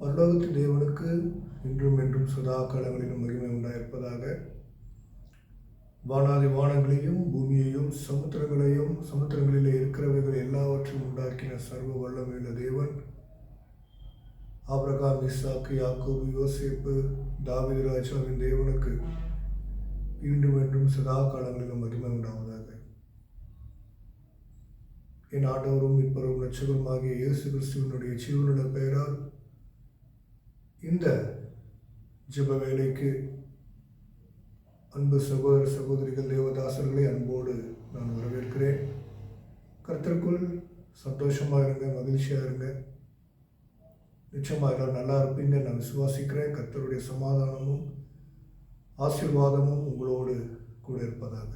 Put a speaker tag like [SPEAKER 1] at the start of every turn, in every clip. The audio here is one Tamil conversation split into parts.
[SPEAKER 1] பரலோகத்து தேவனுக்கு இன்றும் என்றும் சதா காலங்களிலும் மகிமை உண்டாயிருப்பதாக. வானாதி வானங்களையும் பூமியையும் சமுத்திரங்களையும் சமுத்திரங்களிலே இருக்கிறவைகள் எல்லாவற்றையும் உண்டாக்கின சர்வ வல்லமையுள்ள தேவன் ஆபிரகாம், ஈசாக்கு, யாக்கோபு, யோசேப்பு, தாவீது ராஜாவின் தேவனுக்கு இன்றும் என்றும் சதா காலங்களிலும் மகிமை உண்டாவதாக. என் ஆண்டவரும் இப்பரும் இரட்சகருமாகிய இயேசு கிறிஸ்துவினுடைய ஜீவனுள்ள பெயரால் இந்த ஜெப வேலைக்கு அன்பு சகோதர சகோதரிகள், தேவதாசர்களை அன்போடு நான் வரவேற்கிறேன். கர்த்தருக்குள் சந்தோஷமாக இருங்க, மகிழ்ச்சியாக இருங்க. நிச்சயமாக எல்லாம் நல்லா இருப்பீங்க நான் விசுவாசிக்கிறேன். கர்த்தருடைய சமாதானமும் ஆசீர்வாதமும் உங்களோடு கூட இருப்பதாக.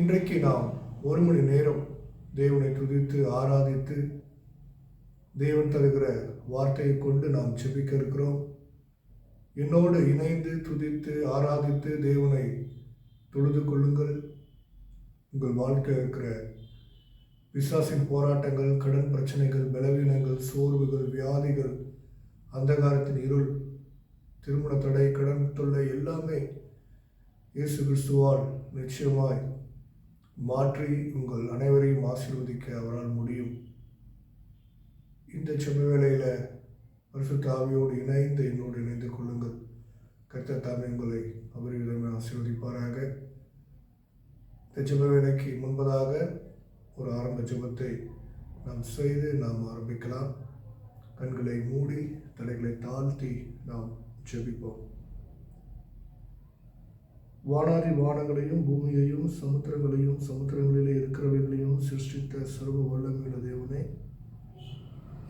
[SPEAKER 1] இன்றைக்கு நாம் 1 மணி நேரம் தேவனை துதித்து ஆராதித்து தேவன் தருகிற வார்த்தையை கொண்டு நாம் ஜெபிக்க இருக்கிறோம். என்னோடு இணைந்து துதித்து ஆராதித்து தேவனை தொழுது கொள்ளுங்கள். உங்கள் வாழ்க்கையில் இருக்கிற பிசாசின் போராட்டங்கள், கடன் பிரச்சனைகள், பலவீனங்கள், சோர்வுகள், வியாதிகள், அந்தகாரத்தின் இருள், திருமண தடை, கடன் தொல்லை எல்லாமே இயேசு கிறிஸ்துவால் நிச்சயமாய் மாற்றி உங்கள் அனைவரையும் ஆசீர்வதிக்க அவரால் முடியும். இந்த ஜெப வேளையில் பரிசுத்த ஆவியோடு இணைந்து என்னோடு இணைந்து கொள்ளுங்கள். கர்த்தர் தாமே உங்களை அபரிவிதமாக ஆசீர்வதிப்பாராக. இந்த ஜெப வேளைக்கு முன்பதாக ஒரு ஆரம்ப ஜெபத்தை நாம் செய்து நாம் ஆரம்பிக்கலாம். கண்களை மூடி தலைகளை தாழ்த்தி நாம் ஜெபிப்போம். வானாதி வானங்களையும் பூமியையும் சமுத்திரங்களையும் சமுத்திரங்களிலே இருக்கிறவைகளையும் சிருஷ்டித்த சர்வ வல்லமையுள்ள தேவனே,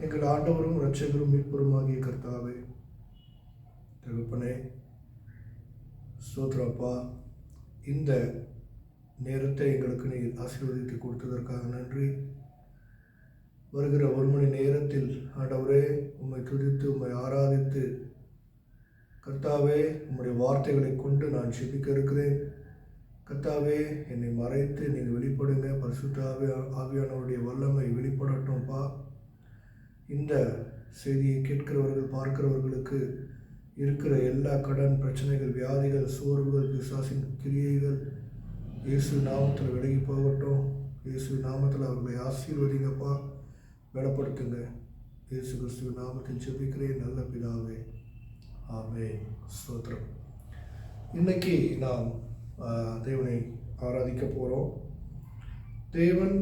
[SPEAKER 1] எங்கள் ஆண்டவரும் இரட்சகரும் மீட்பருமாகிய கர்த்தாவே, தகப்பனே, ஸ்தோத்திரப்பா. இந்த நேரத்தை எங்களுக்கு நீர் ஆசீர்வதித்து கொடுத்ததற்காக நன்றி. வருகிற 1 மணி நேரத்தில் ஆண்டவரே உம்மை துதித்து உம்மை ஆராதித்து கர்த்தாவே உம்முடைய வார்த்தைகளை கொண்டு நான் ஜெபிக்க இருக்கிறேன். கர்த்தாவே, என்னை மறைத்து நீங்கள் வெளிப்படுங்க. பரிசுத்த ஆவியானவருடைய வல்லமை வெளிப்படட்டும்ப்பா. இந்த செய்தியை கேட்கிறவர்கள், பார்க்கிறவர்களுக்கு இருக்கிற எல்லா கடன் பிரச்சனைகள், வியாதிகள், சோர்வுகள், பிசாசின் கிரியைகள் இயேசு நாமத்தில் விலகி போகட்டும். இயேசு நாமத்தில் அவர்களை ஆசீர்வதிங்கப்பா, பலப்படுத்துங்க. இயேசு கிறிஸ்துவின் நாமத்தில் ஜெபிக்கிறேன் நல்ல பிதாவே, ஆமென். ஸ்தோத்திரம். இன்னைக்கு நாம் தேவனை ஆராதிக்க போகிறோம். தேவன்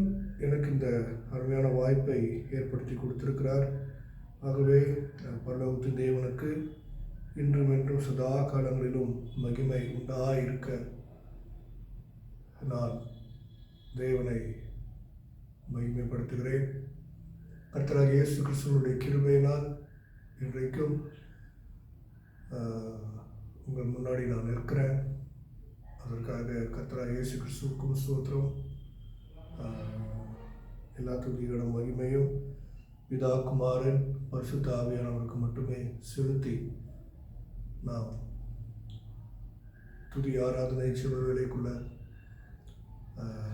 [SPEAKER 1] எனக்கு இந்த அருமையான வாய்ப்பை ஏற்படுத்தி கொடுத்திருக்கிறார். ஆகவே பரலோகத்தின் தேவனுக்கு இன்றும் என்றும் சதா காலங்களிலும் மகிமை உண்டாயிருக்க நான் தேவனை மகிமைப்படுத்துகிறேன். கர்த்தராகிய இயேசு கிறிஸ்துவினுடைய கிருபையினால் இன்றைக்கும் உங்கள் முன்னாடி நான் இருக்கிறேன். அதற்காக கர்த்தராகிய இயேசு கிறிஸ்துவுக்கும் ஸ்தோத்திரம். எல்லா துதிகளும் மகிமையும் பிதா, குமாரன், பரிசுத்த ஆவியானவருக்கு மட்டுமே செலுத்தி நாம் துதி ஆராதனை ஜெப வேளைக்குள்ள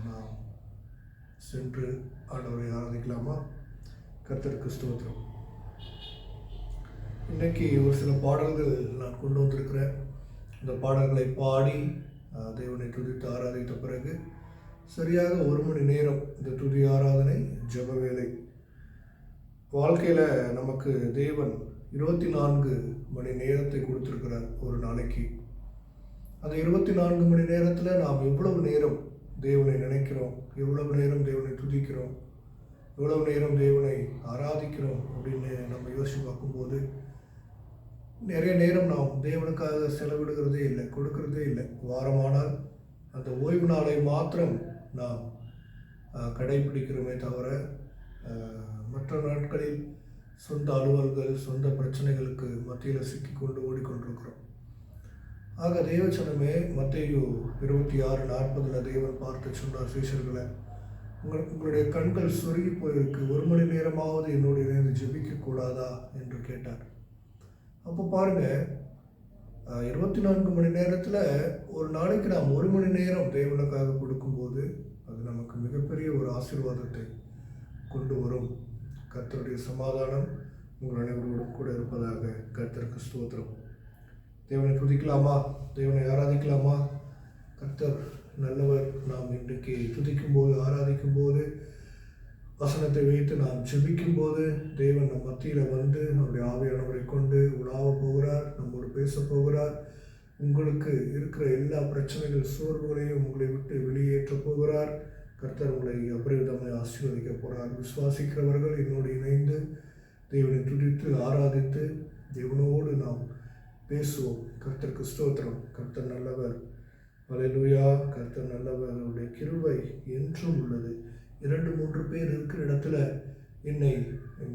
[SPEAKER 1] நாம் சென்று ஆண்டவரை ஆராதிக்கலாமா? கர்த்தருக்கு ஸ்தோத்திரம். இன்றைக்கி ஒரு சில பாடல்கள் நான் கொண்டு வந்திருக்கிறேன். இந்த பாடல்களை பாடி தேவனை துதித்து ஆராதித்த பிறகு சரியாக 1 மணி நேரம் இந்த துதி ஆராதனை ஜெப வேலை. வாழ்க்கையில் நமக்கு தேவன் 24 மணி நேரத்தை கொடுத்துருக்கிறார் ஒரு நாளைக்கு. அந்த 24 மணி நேரத்தில் நாம் எவ்வளவு நேரம் தேவனை நினைக்கிறோம், எவ்வளவு நேரம் தேவனை துதிக்கிறோம், எவ்வளவு நேரம் தேவனை ஆராதிக்கிறோம் அப்படின்னு நம்ம யோசித்து பார்க்கும்போது நிறைய நேரம் நாம் தேவனுக்காக செலவிடுகிறதே இல்லை, கொடுக்கறதே இல்லை. வாரமானால் அந்த ஓய்வு நாளை மாத்திரம் நாம் கடைபிடிக்கிறோமே தவிர மற்ற நாட்களில் சொந்த அலுவல்கள், சொந்த பிரச்சனைகளுக்கு மத்தியில் சிக்கிக்கொண்டு ஓடிக்கொண்டிருக்கிறோம். ஆக தேவச்சனமே, மத்தேயு 26:40 தேவன் பார்த்து சொன்னார் சீஷர்களை, உங்களுடைய கண்கள் சொருகி போயிருக்கு, 1 மணி நேரமாவது என்னோடு இணைந்து ஜெபிக்க கூடாதா என்று கேட்டார். அப்போ பாருங்க, 24 மணி நேரத்தில் ஒரு நாளைக்கு நாம் 1 மணி நேரம் தேவனுக்காக கொடுக்கும்போது அது நமக்கு மிகப்பெரிய ஒரு ஆசீர்வாதத்தை கொண்டு வரும். கர்த்தருடைய சமாதானம் உங்கள் அனைவரோடும் கூட இருப்பதாக. கர்த்தருக்கு ஸ்தோத்திரம். தேவனை துதிக்கலாமா? தேவனை ஆராதிக்கலாமா? கர்த்தர் நல்லவர். நாம் இன்றைக்கு துதிக்கும் போது, ஆராதிக்கும் போது, வசனத்தை வைத்து நாம் ஜெபிக்கும் போது தேவன் நம் மத்தியில் வந்து நம்முடைய ஆவியானவரை கொண்டு உலாவ போகிறார், நம்மோடு பேச போகிறார். உங்களுக்கு இருக்கிற எல்லா பிரச்சனைகள், சோர்வுகளையும் உங்களை விட்டு வெளியேற்ற போகிறார். கர்த்தர் உங்களை அபரிவிதமாய் ஆசீர்வதிக்க போகிறார். விசுவாசிக்கிறவர்கள் என்னோடு இணைந்து தேவனை துதித்து ஆராதித்து தேவனோடு நாம் பேசுவோம். கர்த்தருக்கு ஸ்தோத்திரம். கர்த்தர் நல்லவர். அல்லேலூயா. கர்த்தர் நல்லவர். அவருடைய கிருபை என்றும் உள்ளது. 2-3 பேர் இருக்கிற இடத்துல என்னை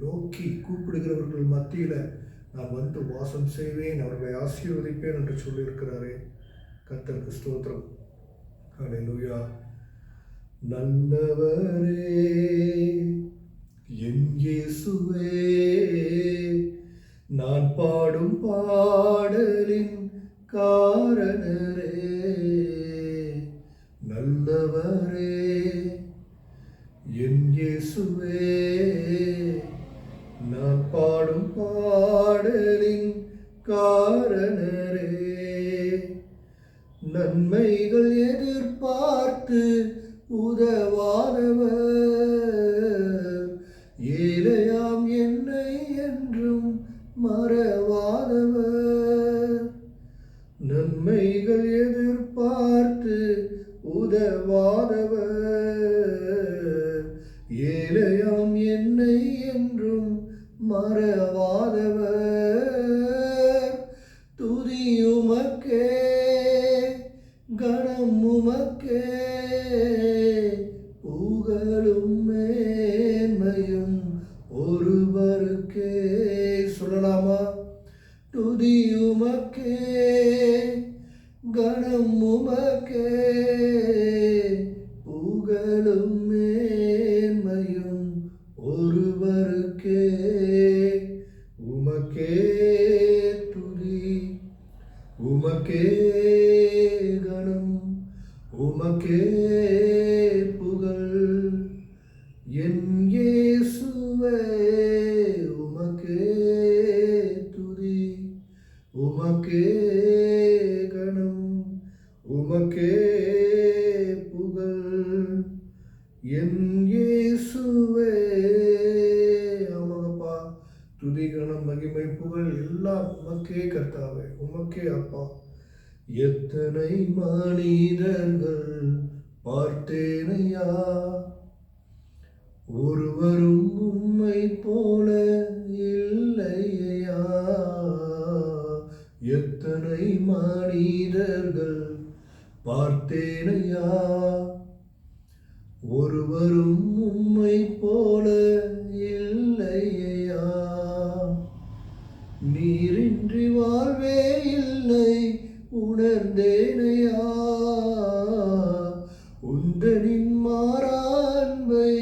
[SPEAKER 1] நோக்கி கூப்பிடுகிறவர்கள் மத்தியில் நான் வந்து வாசம் செய்வேன், அவர்களை ஆசீர்வதிப்பேன் என்று சொல்லியிருக்கிறாரே. கர்த்தருக்கு ஸ்தோத்திரம். அல்லேலூயா. நல்லவரே என் இயேசுவே, நான் பாடும் பாடலின் காரணரே. நல்லவரே என் இயேசுவே, நான் பாடும் பாடலின் காரணரே. நன்மைகள் எதிர்பார்த்து உதவாதவர், ஏழையாம் என்னை என்றும் மறவாதவர். நன்மைகள் எதிர்பார்த்து உதவாதவர், ஏழையாம் என்னை என்றும் மறவாதவர். துதி உமக்கே, கணம் உமக்கே, புகழும் மேன்மையும் ஒருவருக்கே. சொல்லலாமா? துதி உமக்கே, கணம் உமக்கே, புகழும் மேன்மையும் ஒருவருக்கே. உமக்கே துதி, உமக்கே கணம், உமக்கே புகழ். என் இயேசுவே உமக்கே துதி, உமக்கே கணம், உமக்கே புகழ். என் இயேசுவே. ஆமாங்கப்பா, துதி கணம் மகிமை புகழ் எல்லாம் உமக்கே கர்த்தாவே, உமக்கே அப்பா. எத்தனை மனிதர்கள் பார்த்தேனையா, ஒருவரும் உம்மை போல இல்லையா. எத்தனை மனிதர்கள் பார்த்தேனையா, ஒருவரும் உம்மை போல இல்லையா. நீரின்றி வாழ்வே இல்லை உணர்ந்தேனையா, உந்தனின் மாறாண்மை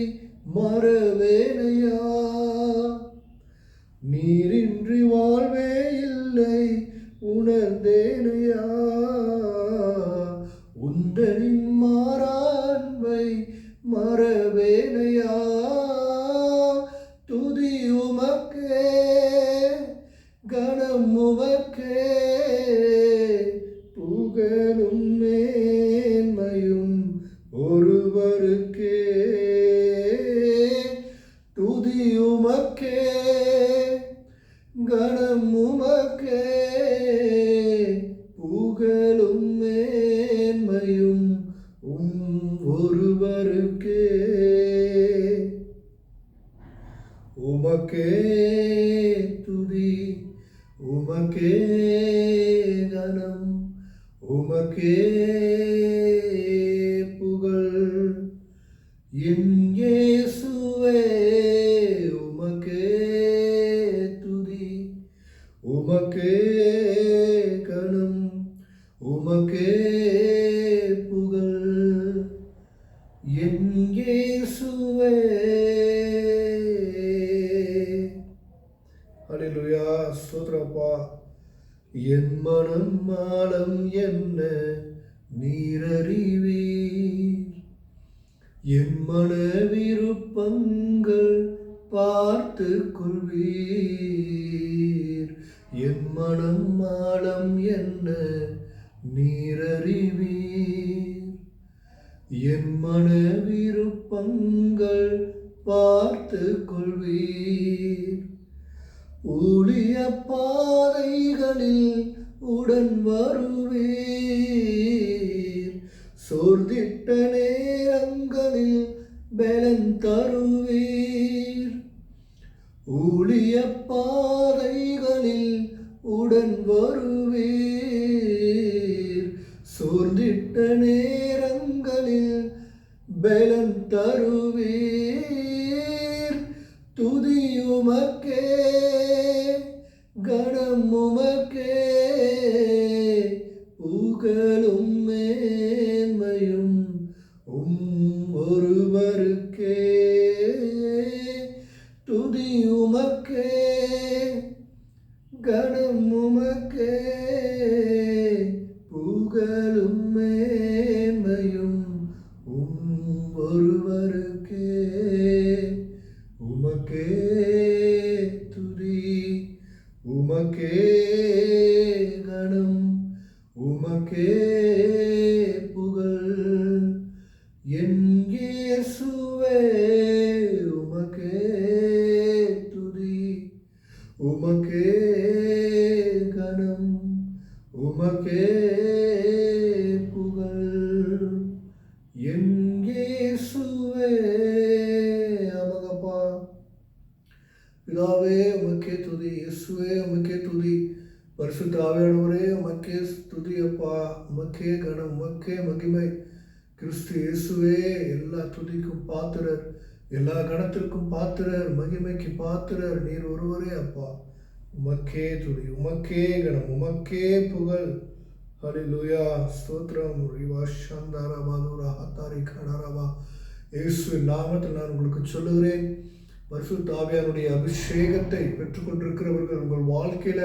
[SPEAKER 1] மறவேனையா. நீரின்றி வாழ்வே இல்லை உணர்ந்தேனையா, உந்தனின் மாறாண்மை மறவேனையா. துதி உமக்கே, கணம் உமக்கே, புகழும் மேன்மையும் ஒருவருக்கே. துதி உமக்கே, கணம் உமக்கே, புகழும் மேன்மையும் ஒருவருக்கே. உமக்கே துதி, உமக்கே கணம், உமக்கே புகழ். என் இயேசுவே உமக்கே துதி, உமக்கே கணம், உமக்கே புகழ். என் இயேசுவே. அல்லேலூயா. ஸ்தோத்திரப்பா. என் மனம் மாலம் என்ன நீரறிவீர், என் மன விருப்பங்கள் பார்த்து கொள்வீர். என் மனம் ஆழம் என்ன நீரறிவீர். என் மன விருப்பங்கள் பார்த்து கொள்வீர். ஊழிய பாதைகளில் உடன் வருவீர். சோர்ந்திட்ட நேரங்களில் பலன் தருவீர். ஊழிய பாதைகளில் உடன் வருவீர். சோர்ந்திட்ட நேரங்களில் பலன் தருவீர். துதி உமக்கே, கணம் உமக்கே, புகழும் மேன்மையும் ஒருவருக்கே. துதி உமக்கே, கணம் உமக்கே, புகழும் மேன்மையும் ஒருவருக்கே. உமக்கே துதி, உமக்கே கணம், உமக்கே புகழ். என் இயேசுவே உமக்கே துதி, உமக்கே கணம், உமக்கே புகழ். என் இயேசுவே. ஆமாங்கப்பா. பிதாவே உமக்கே துதி, இயேசுவே உமக்கே துதி, பரிசுத்த ஆவியானவரே உமக்கே துதி அப்பா. உமக்கே கணம், உமக்கே மகிமை. கிறிஸ்து இயேசுவே எல்லா துதிக்கும் பாத்திரர், எல்லா கணத்திற்கும் பாத்திரர், மகிமைக்கு பாத்திரர் நீர் ஒருவரே அப்பா. உமக்கே துதி, உமக்கே கணம், உமக்கே புகழ். ஹல்லேலூயா. ஸ்தோத்திரம். ரிவா ஷந்தாரா பாதுரா ஹத்தாரி கடாரா. இயேசுவின் நாமத்தில் நான் உங்களுக்கு சொல்லுகிறேன், பரிசுத்த ஆவியானுடைய அபிஷேகத்தை பெற்றுக்கொண்டிருக்கிறவர்கள் உங்கள் வாழ்க்கையில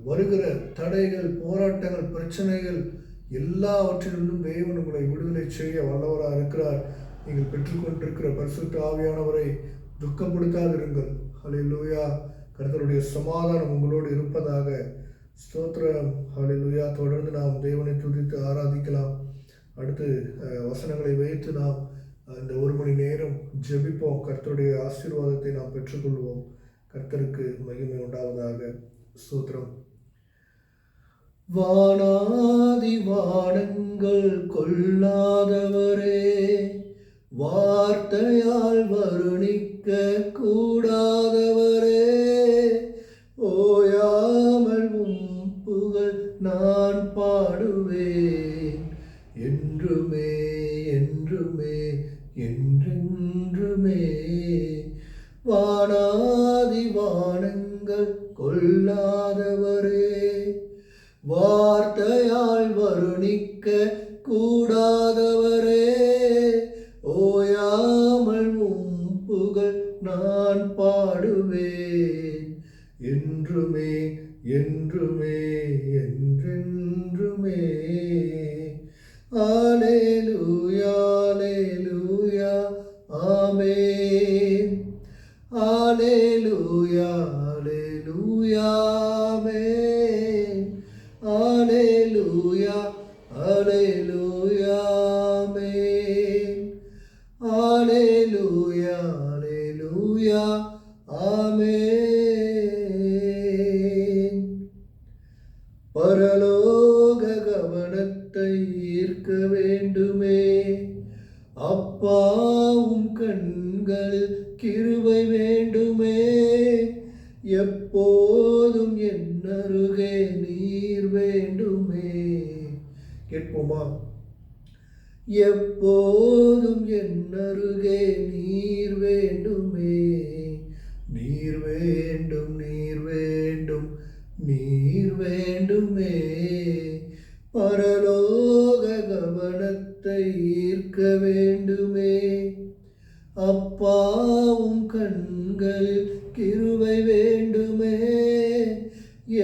[SPEAKER 1] வருகிற தடைகள், போராட்டங்கள், பிரச்சனைகள் எல்லாவற்றிலிருந்தும் தேவன் உங்களை விடுதலை செய்ய வல்லவராக இருக்கிறார். நீங்கள் பெற்றுக்கொண்டிருக்கிற பரிசுத்த ஆவியானவரை துக்கப்படுத்தாதிருங்கள். ஹல்லேலூயா. கர்த்தருடைய சமாதானம் உங்களோடு இருப்பதாக. ஸ்தோத்திரம். ஹல்லேலூயா. தொடர்ந்து நாம் தேவனை துதித்து ஆராதிக்கலாம். அடுத்து வசனங்களை வைத்து நாம் இந்த ஒரு மணி நேரம் ஜெபிப்போம். கர்த்தருடைய ஆசீர்வாதத்தை நாம் பெற்றுக்கொள்வோம். கர்த்தருக்கு மகிமை உண்டாவதாக. ஸ்தோத்திரம். வானாதி வானங்கள் கொள்ளாதவரே, வார்த்தையால் வருணிக்க கூடாதவரே, ஓயாமல் உம் புகழ் நான் பாடுவேன். என்றுமே என்றுமே என்றென்றுமே. வானாதி வானங்கள் கொள்ளாதவரே, வார்த்தையால் வருணிக்க கூடாதவரே, ஓயாமல் உம் புகழ் நான் பாடுவேன். என்றுமே என்றுமே என்றென்றுமே. அல்லேலூயா அல்லேலூயா ஆமென். அல்லேலூயா அல்லேலூயா ஆமென். அல்லேலூயா அல்லேலூயா ஆமென். அல்லேலூயா அல்லேலூயா ஆமென். பரலோக கவனத்தை ஈர்க்க வேண்டுமே, அப்பாவும் கண்களில் கிருபை வேண்டுமே, எப்போதும் என் அருகே நீர் வேண்டுமே. கேட்போமா? எப்போதும் என் அருகே நீர் வேண்டுமே. நீர் வேண்டும், நீர் வேண்டும், நீர் வேண்டுமே. பரலோக கவனத்தை ஈர்க்க வேண்டுமே, அப்பாவும் கண்களில் கிருபை வேண்டுமே,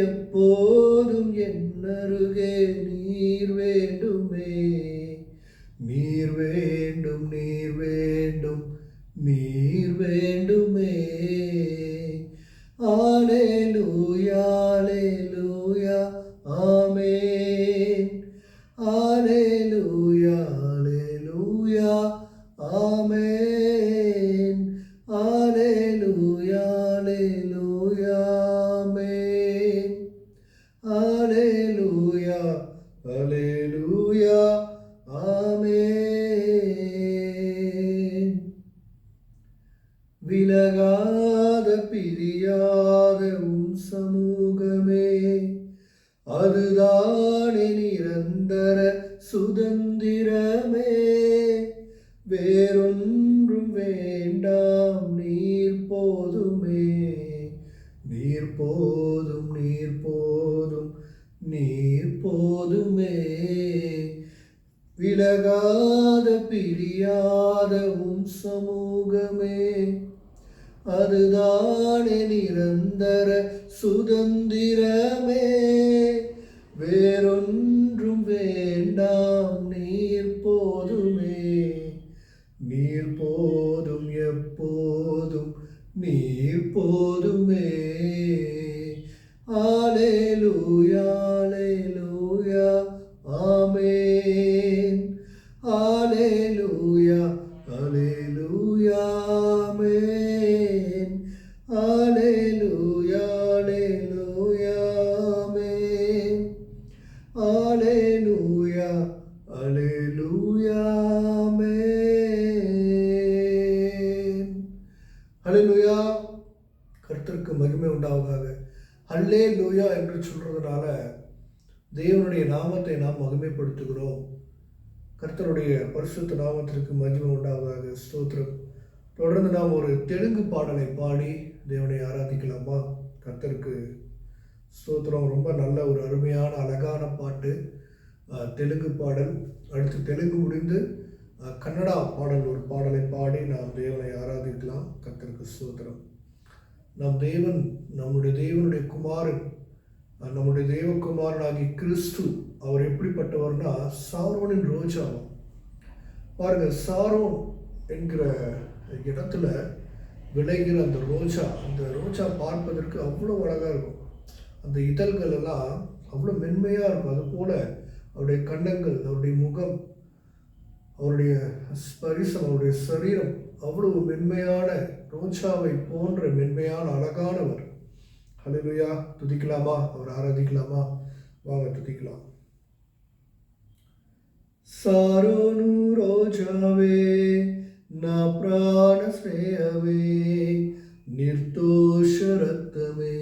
[SPEAKER 1] எப்போதும் என் அருகே நீர் வேண்டுமே. நீர் வேண்டும், நீர் வேண்டும், நீர் வேண்டுமே. அல்லேலூயா ஆமென். அல்லேலூயா அல்லேலூயா ஆமென். அல்லேலூயா அல்லேலூயா ஆமென். அல்லேலூயா அல்லேலூயா ஆமென். விலகாத பிரியாத உம் சமூகமே, அதுதானே நிரந்தர சுதந்திரமே. வேறொன்றும் வேண்டாம், நீர் போதுமே. நீர் போதும், நீர் போதும், நீர் போதுமே. விலகாத பிரியாத உம் சமூகமே, அதுதானே நிரந்தர சுதந்திரமே. வேறொன்றும் வேண்டாம், நீர் போதுமே. நீர் போதும், எப்போதும் நீர் போதுமே. அல்லேலூயா அல்லேலூயா ஆமென். அல்லேலூயா அல்லேலூயா ஆமென். அல்லேலூயா அல்லேலூயா ஆமென். அல்லேலூயா அல்லேலூயா ஆமென். அல்லேலூயா. கர்த்தருக்கு மகிமை உண்டாவதாக. அல்லேலூயா என்று சொல்றதுனால தேவனுடைய நாமத்தை நாம் மகிமைப்படுத்துகிறோம். கர்த்தருடைய பரிசுத்த நாமத்திற்கு மகிமை உண்டாவதாக. ஸ்தோத்திரம். தொடர்ந்து நாம் ஒரு தெலுங்கு பாடலை பாடி தேவனை ஆராதிக்கலாமா? கர்த்தருக்கு ஸ்தோத்திரம். ரொம்ப நல்ல ஒரு அருமையான அழகான பாட்டு, தெலுங்கு பாடல். அடுத்து தெலுங்கு முடிந்து கன்னடா பாடல், ஒரு பாடலை பாடி நாம் தேவனை ஆராதிக்கலாம். கர்த்தருக்கு ஸ்தோத்திரம். நம் தேவன், நம்முடைய தேவனுடைய குமாரன், நம்முடைய தேவகுமாரனாகி கிறிஸ்து, அவர் எப்படிப்பட்டவர்னா சாரோனின் ரோஜா. பாருங்க, சாரோன் என்கிற இடத்துல விளைகிற அந்த ரோஜா பார்ப்பதற்கு அவ்வளோ அழகாக இருக்கும். அந்த இதழ்கள் எல்லாம் அவ்வளோ மென்மையாக இருக்கும். அதுபோல அவருடைய கன்னங்கள், அவருடைய முகம், அவருடைய ஸ்பரிசம், அவருடைய சரீரம் அவ்வளவு மென்மையான, ரோஜாவை போன்ற மென்மையான அழகானவர். அல்லேலூயா. துதிக்கலாமா? அவர் ஆராதிக்கலாமா? வாங்க துதிக்கலாம். சாரோನು ರೋಜಾವೇ, నా ప్రాణ స్నేహమే, నిర్దోష రక్తమే,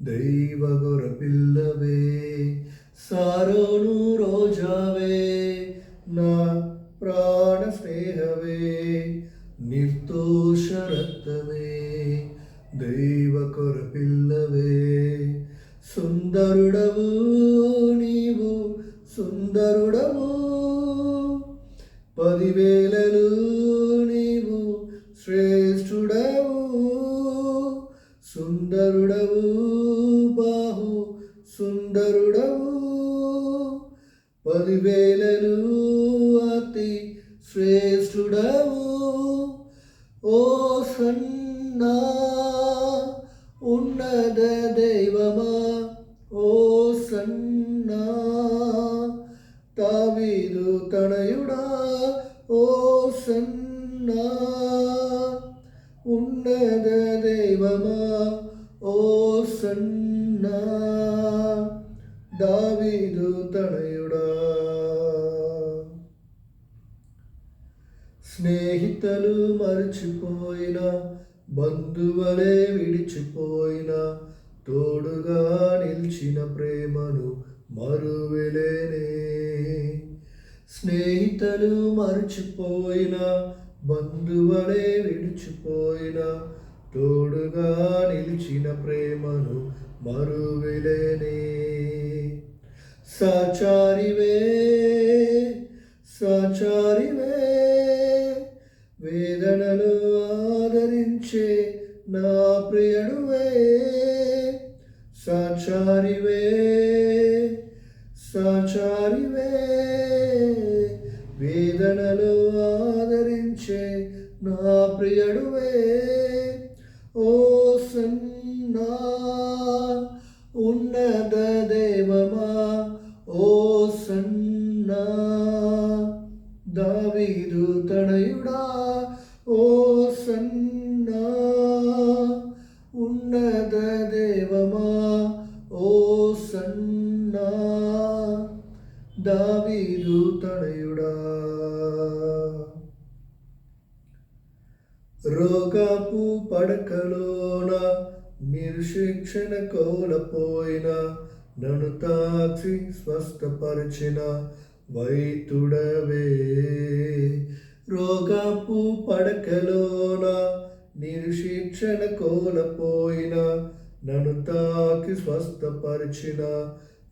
[SPEAKER 1] దైవ గొర్రె పిల్లవే. సారోను ರೋಜಾವೇ, నా ప్రాణ స్నేహమే, నిర్దోష రక్తమే, దైవ గొర్రె పిల్లవే. సుందరుడవు నీవు, సుందరుడవు, 10,000 నీవు శ్రేష్ఠుడవు. సుందరుడవు, బాహు సుందరుడవు, 10,000 అతి శ్రేష్ఠుడవు. ఓ సన్నా ఉన్నత దైవమా, ఓ సన్నా దావీదు తనయుడా, ఓ సన్నా ఉన్నత దైవమా, ఓ సన్నా దావీదు తనయుడా. స్నేహితులు మర్చిపోయిన, బంధువులే విడిచిపోయిన, తోడుగా నిలిచిన ప్రేమను మరువలేనే. స్నేహితులు మర్చిపోయిన, బంధువులే విడిచిపోయిన, తోడుగా నిలిచిన ప్రేమను మరువలేనే. సాచారివే, సాచారివే, వేదనలు ఆదరించే నా ప్రియుడువే. సాచారివే, సాచారివే, వేదనలు ఆదరించే నా ప్రియుడువే. ఓ సన్నా ದಾವೀದು ತನಯುಡ. రోగపు పడకలోన నిర్శిక్షణ కోల్పోయిన నన్ను తాకి స్వస్థపరిచిన వైద్యుడవే. రోగపు పడకలోన నిర్శిక్షణ కోల్పోయిన నన్ను తాకి స్వస్థపరిచిన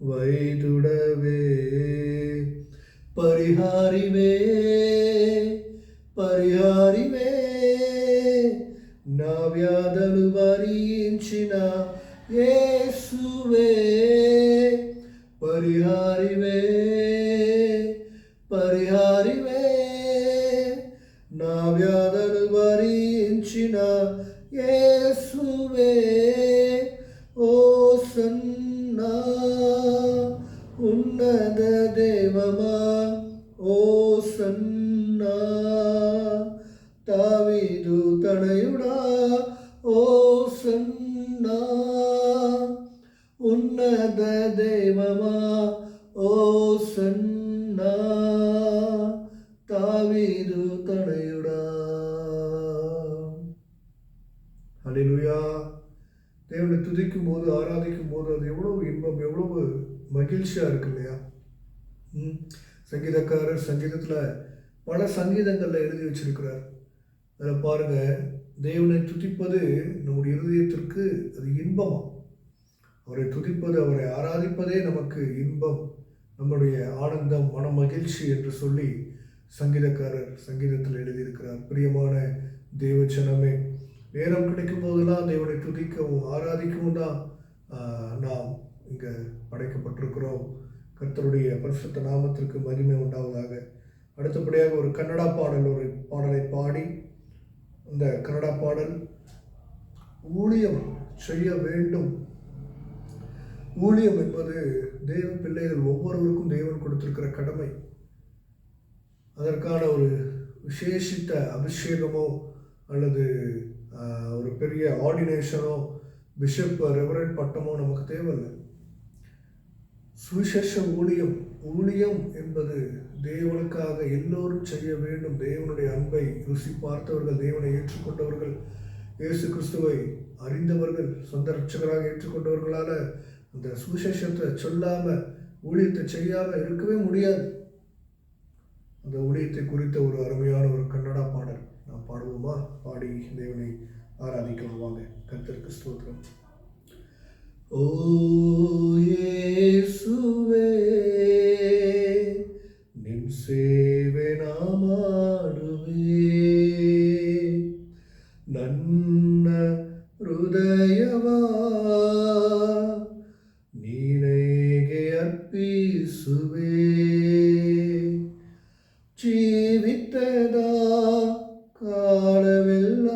[SPEAKER 1] వైద్యుడవే. పరిహారివే పరిహారివే, నా వ్యాధులు భరించిన యేసువే. పరిహారివే పరిహారివే, నా వ్యాధులు భరించిన యేసువే. ఓ సన్నా ఉన్నత దేవమా, ఓ సన్నా దావీదు తనయుడా, ఓ సన్నా ఉన్నత దేవమా, ఓ సన్నా దావీదు తనయుడా. ஹல்லேலூயா. தேவனை துதிக்கும் போது ஆராதிக்கும் போது அது எவ்வளவு இன்பம், எவ்வளவு மகிழ்ச்சியா இருக்கு இல்லையா? சங்கீதக்காரர் சங்கீதத்தில் பல சங்கீதங்களில் எழுதி வச்சிருக்கிறார். அதில் பாருங்க, தேவனை துதிப்பது நம்முடைய இருதயத்திற்கு அது இன்பமா. அவரை துதிப்பது, அவரை ஆராதிப்பதே நமக்கு இன்பம், நம்முடைய ஆனந்தம், மன மகிழ்ச்சி என்று சொல்லி சங்கீதக்காரர் சங்கீதத்தில் எழுதியிருக்கிறார். பிரியமான தேவச்சனமே, நேரம் கிடைக்கும் போதெல்லாம் தேவனை துதிக்கவும் ஆராதிக்கவும் தான் நாம் இங்கே படைக்கப்பட்டிருக்கிறோம். கர்த்தருடைய பரிசுத்த நாமத்திற்கு மகிமை உண்டாவதாக. அடுத்தபடியாக ஒரு கன்னடா பாடல், ஒரு பாடலை பாடி, அந்த கன்னடா பாடல் ஊழியம் செய்ய வேண்டும். ஊழியம் என்பது தேவ பிள்ளைகள் ஒவ்வொருவருக்கும் தேவன் கொடுத்திருக்கிற கடமை. அதற்கான ஒரு விசேஷித்த அபிஷேகமோ அல்லது ஒரு பெரிய ஆர்டினேஷனோ, பிஷப், ரெவரண்ட் பட்டமோ நமக்கு தேவையில்லை. சுவிசேஷ ஊழியம், ஊழியம் என்பது தேவனுக்காக எல்லோரும் செய்ய வேண்டும். தேவனுடைய அன்பை ருசி பார்த்தவர்கள், தேவனை ஏற்றுக்கொண்டவர்கள், இயேசு கிறிஸ்துவை அறிந்தவர்கள், சொந்த ரட்சகராக ஏற்றுக்கொண்டவர்களால் அந்த சுவிசேஷத்தை சொல்லாமல், ஊழியத்தை செய்யாமல் இருக்கவே முடியாது. அந்த ஊழியத்தை குறித்த ஒரு அருமையான ஒரு கன்னடா பாடல் நாம் பாடுவோமா? பாடி தேவனை ஆராதிக்கலாம் வாங்க. கர்த்தருக்கு ஸ்தோத்திரம். ஓ ಯೇಸುವೆ, ನಿನ್ ಸೇವೆ ನಾ ಮಾಡುವೆ. ನನ್ನ ಹೃದಯವ ನೀನೆಗೆ ಅರ್ಪಿಸುವೆ. ಜೀವಿತದ ಕಾಲವೆಲ್ಲ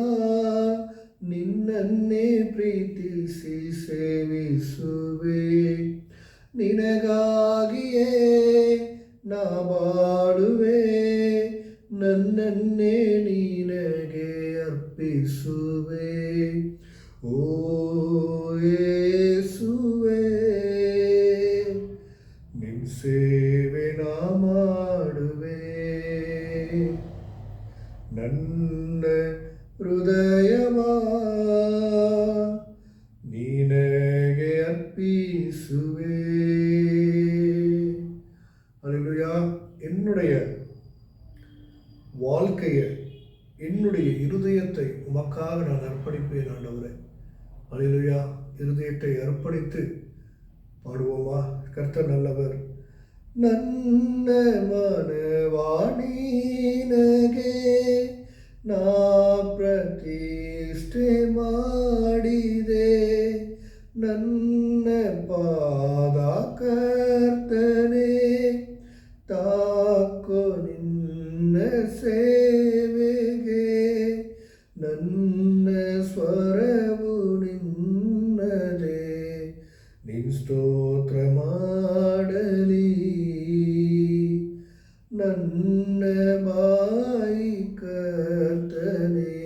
[SPEAKER 1] ನಿನ್ನನ್ನೇ ಪ್ರೀತಿಸಿ ಸೇವಿಸುವೆ. ನಿನಗಾಗಿಯೇ ನಾ ಬಾಳುವೆ, ನನ್ನನ್ನೇ ನಿನಗೆ ಅರ್ಪಿಸುವೆ. ಓ ಯೇಸುವೆ, ನಿನ್ ಸೇವೆ ನಾ ಮಾಡುವೆ. ನನ್ನ ಹೃದಯವಾ நீனகே அர்ப்பிசுவே. அல்லேலூயா. என்னுடைய வாழ்க்கையை, என்னுடைய இருதயத்தை உமக்காக நான் அர்ப்பணிப்பேன் ஆண்டவரே. அல்லேலூயா. இருதயத்தை அர்ப்பணித்து பாடுவோமா? கர்த்தர் நல்லவர். ನನ್ನ ಮನವಾಣಿನಗೆ ನಾ ಪ್ರತಿಷ್ಠೆ ಮಾಡಿದೆ. ನನ್ನ ಪಾದ ಕರ್ತನೆ, ತಾಕೋ ನಿನ್ನ ಸೇವೆಗೆ. ನನ್ನ ಸ್ವರವು ನಿನ್ನದೇ, ನಿನ್ ಸ್ತೋತ್ರ ಮಾಡಲಿ. ನನ್ನ ಬಾಯಿ ಕರ್ತನೆ,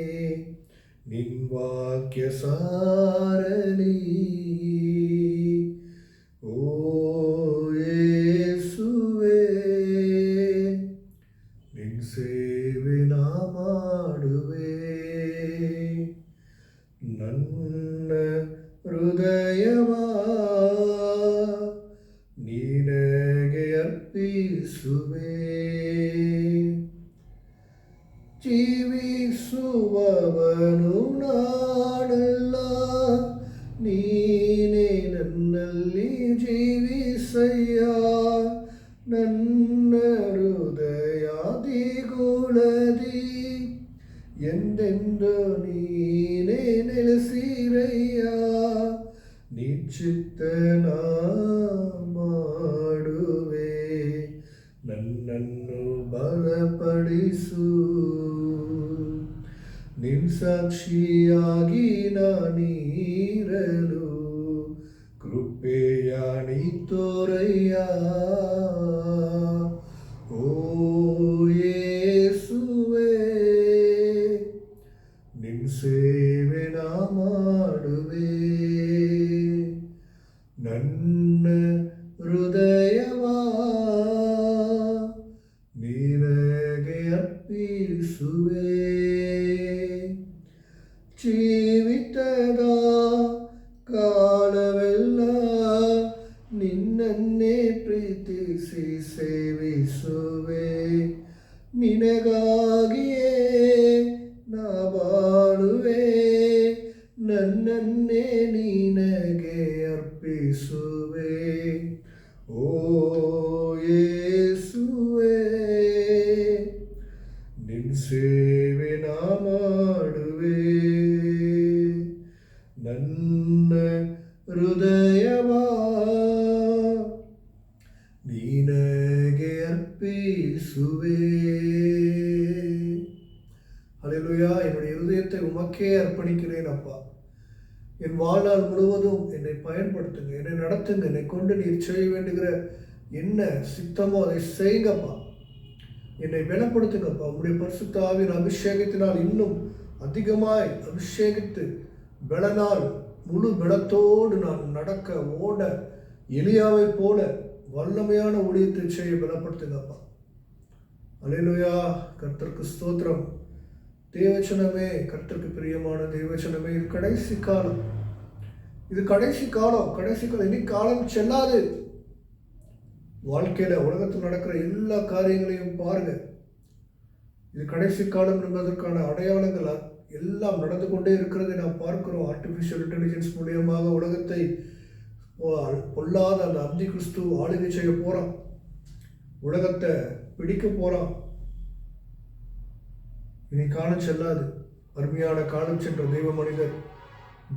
[SPEAKER 1] ನಿನ್ ವಾಕ್ಯ ಸಾರಲಿ. ಓ ಯೇಸುವೆ, ನನ್ನ ಹೃದಯವಾ ನಿನಗೆ ಅರ್ಪಿಸುವೆ. ಜೀವಿಸುವವನು ನಾನಲ್ಲ, ನೀನೇ ನನ್ನಲ್ಲಿ ಜೀವಿಸಯ್ಯ. ನನ್ನ ಹೃದಯಾದಿಗುಳದಿ ಎಂದೆಂದು ನೀನೇ ನೆಲೆಸಿರಯ್ಯ. ನಿಶ್ಚಿತ್ತನ ಮಾಡುವೆ, ನನ್ನನ್ನು ಬಲಪಡಿಸು. ನಿನ್ ಸಾಕ್ಷಿಯಾಗಿ ನಾನೀರಲು ಕೃಪೆಯ ನೀ ತೋರಯ್ಯ. ಓ ಯೇಸುವೇ, ನಿನ್ ಸೇವೆ ನಾ ಮಾಡುವೆ. ನನ್ನ ಹೃದಯವಾ ನಿನಗೆ ಅರ್ಪಿಸುವೆ. ಜೀವಿತದ ಕಾಲವೆಲ್ಲ ನಿನ್ನನ್ನೇ ಪ್ರೀತಿಸಿ ಸೇವಿಸುವೆ. ನಿನಗಾಗಿಯೇ ನಾ ಬಾಳುವೆ, ನನ್ನನ್ನೇ ನಿನಗೆ ಅರ್ಪಿಸುವೆ. ಓ ಯೇಸುವೇ, ನಿನ್ ಸೇವೆ ನಾ ಮಾಡುವೆ. ನನ್ನ ಹೃದಯವಾ ನಿನಗೆ ಅರ್ಪಿಸುವೆ. ஹல்லேலூயா. என்னுடைய இருதயத்தை உமக்கே அர்ப்பணிக்கிறேன் அப்பா. என் வாழ்நாள் முழுவதும் என்னை பயன்படுத்துங்க, என்னை நடத்துங்க. என்னை கொண்டு நீர் செய்ய வேண்டுகிற என்ன சித்தமோ அதை செய்யுங்கப்பா. என்னை பலப்படுத்துங்கப்பா. உங்களுடைய பரிசுத்த ஆவியின் அபிஷேகத்தினால் இன்னும் அதிகமாய் அபிஷேகித்து பலனால் முழு பலத்தோடு நான் நடக்க ஓட எலியாவை போல வல்லமையான ஊழியத்தை செய்ய பலப்படுத்துங்கப்பா. ஹல்லேலூயா. கர்த்தருக்கு ஸ்தோத்திரம். தேவச்சனமே, கர்த்தருக்கு பிரியமான தேவச்சனமே, இது கடைசி காலம். இது கடைசி காலம். கடைசி காலம். இனி காலம் செல்லாது. வாழ்க்கையில உலகத்தில் நடக்கிற எல்லா காரியங்களையும் பாருங்க. இது கடைசி காலம் என்பதற்கான அடையாளங்கள் எல்லாம் நடந்து கொண்டே இருக்கிறதை நாம் பார்க்கிறோம். ஆர்டிஃபிஷியல் இன்டெலிஜென்ஸ் மூலியமாக உலகத்தை பொல்லாத அந்த அந்தி கிறிஸ்து ஆளுகை செய்ய போறான். உலகத்தை பிடிக்க போறான். இனி காலம் செல்லாது. அருமையான காலம் சென்ற தெய்வ மனிதர்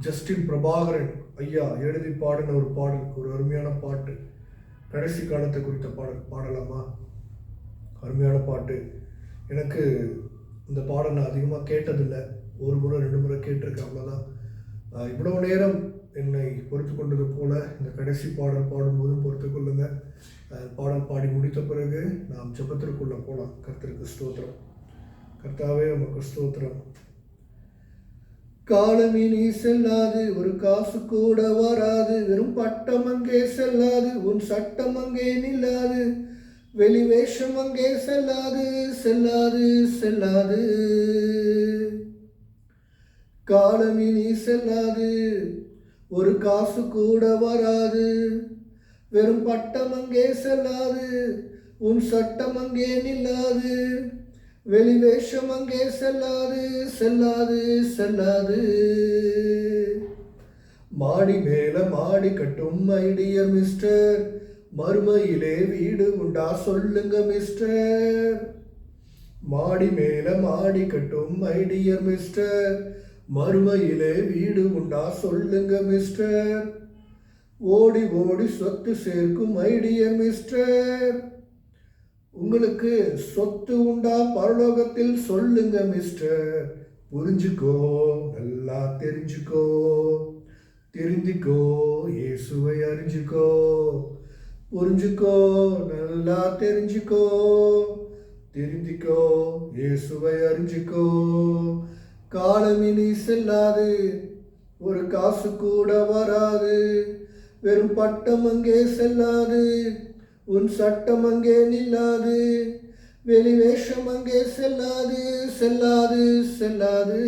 [SPEAKER 1] ஜஸ்டின் பிரபாகரன் ஐயா எழுதி பாடின ஒரு பாடல், ஒரு அருமையான பாட்டு. கடைசி காலத்தை குறித்த பாடலாமா? அருமையான பாட்டு. எனக்கு இந்த பாடல் நான் அதிகமாக கேட்டதில்லை. ஒரு முறை 2 முறை கேட்டிருக்கேன், அவ்வளோதான். இவ்வளோ நேரம் என்னை பொறுத்து கொண்டது போல இந்த கடைசி பாடல் பாடும்போதும் பொறுத்து கொள்ளுங்க. பாடல் பாடி முடித்த பிறகு நாம் ஜெபத்திற்குள்ளே போகலாம். கர்த்தருக்கு ஸ்தோத்திரம். கர்த்தாவே உமக்கு ஸ்தோத்திரம். காலம் இனி செல்லாது, ஒரு காசு கூட வராது. வெறும் பட்டம் அங்கே செல்லாது, உன் சட்டம் அங்கே நில்லாது. வெளி வேஷம் அங்கே செல்லாது, செல்லாது, செல்லாது. காலம் இனி செல்லாது, ஒரு காசு கூட வராது. வெறும் பட்டம் அங்கே செல்லாது, உன் சட்டம் அங்கே நில்லாது. வெளி வேஷம் அங்கே செல்லாது, செல்லாது, செல்லாது. மாடி மேல மாடி கட்டும் ஐடியர் மிஸ்டர், மறுமையிலே வீடு உண்டா சொல்லுங்க மிஸ்டர். மாடி மேல மாடி கட்டும் ஐடியர் மிஸ்டர், மறுமையிலே வீடு உண்டா சொல்லுங்க மிஸ்டர். ஓடி ஓடி சொத்து சேர்க்கும் ஐடியர் மிஸ்டர், உங்களுக்கு சொத்து உண்டா பரலோகத்தில் சொல்லுங்க மிஸ்டர். புரிஞ்சுக்கோ, நல்லா தெரிஞ்சுக்கோ, தெரிஞ்சுக்கோ, இயேசுவை அறிஞ்சுக்கோ. புரிஞ்சுக்கோ, நல்லா தெரிஞ்சுக்கோ, தெரிஞ்சுக்கோ, இயேசுவை அறிஞ்சுக்கோ. காலம் இனி செல்லாது, ஒரு காசு கூட வராது. வெறும் பட்டம் அங்கே செல்லாது, உன் சட்டம் அங்கே நில்லாது. வெளி வேஷம் அங்கே செல்லாது, செல்லாது, செல்லாது.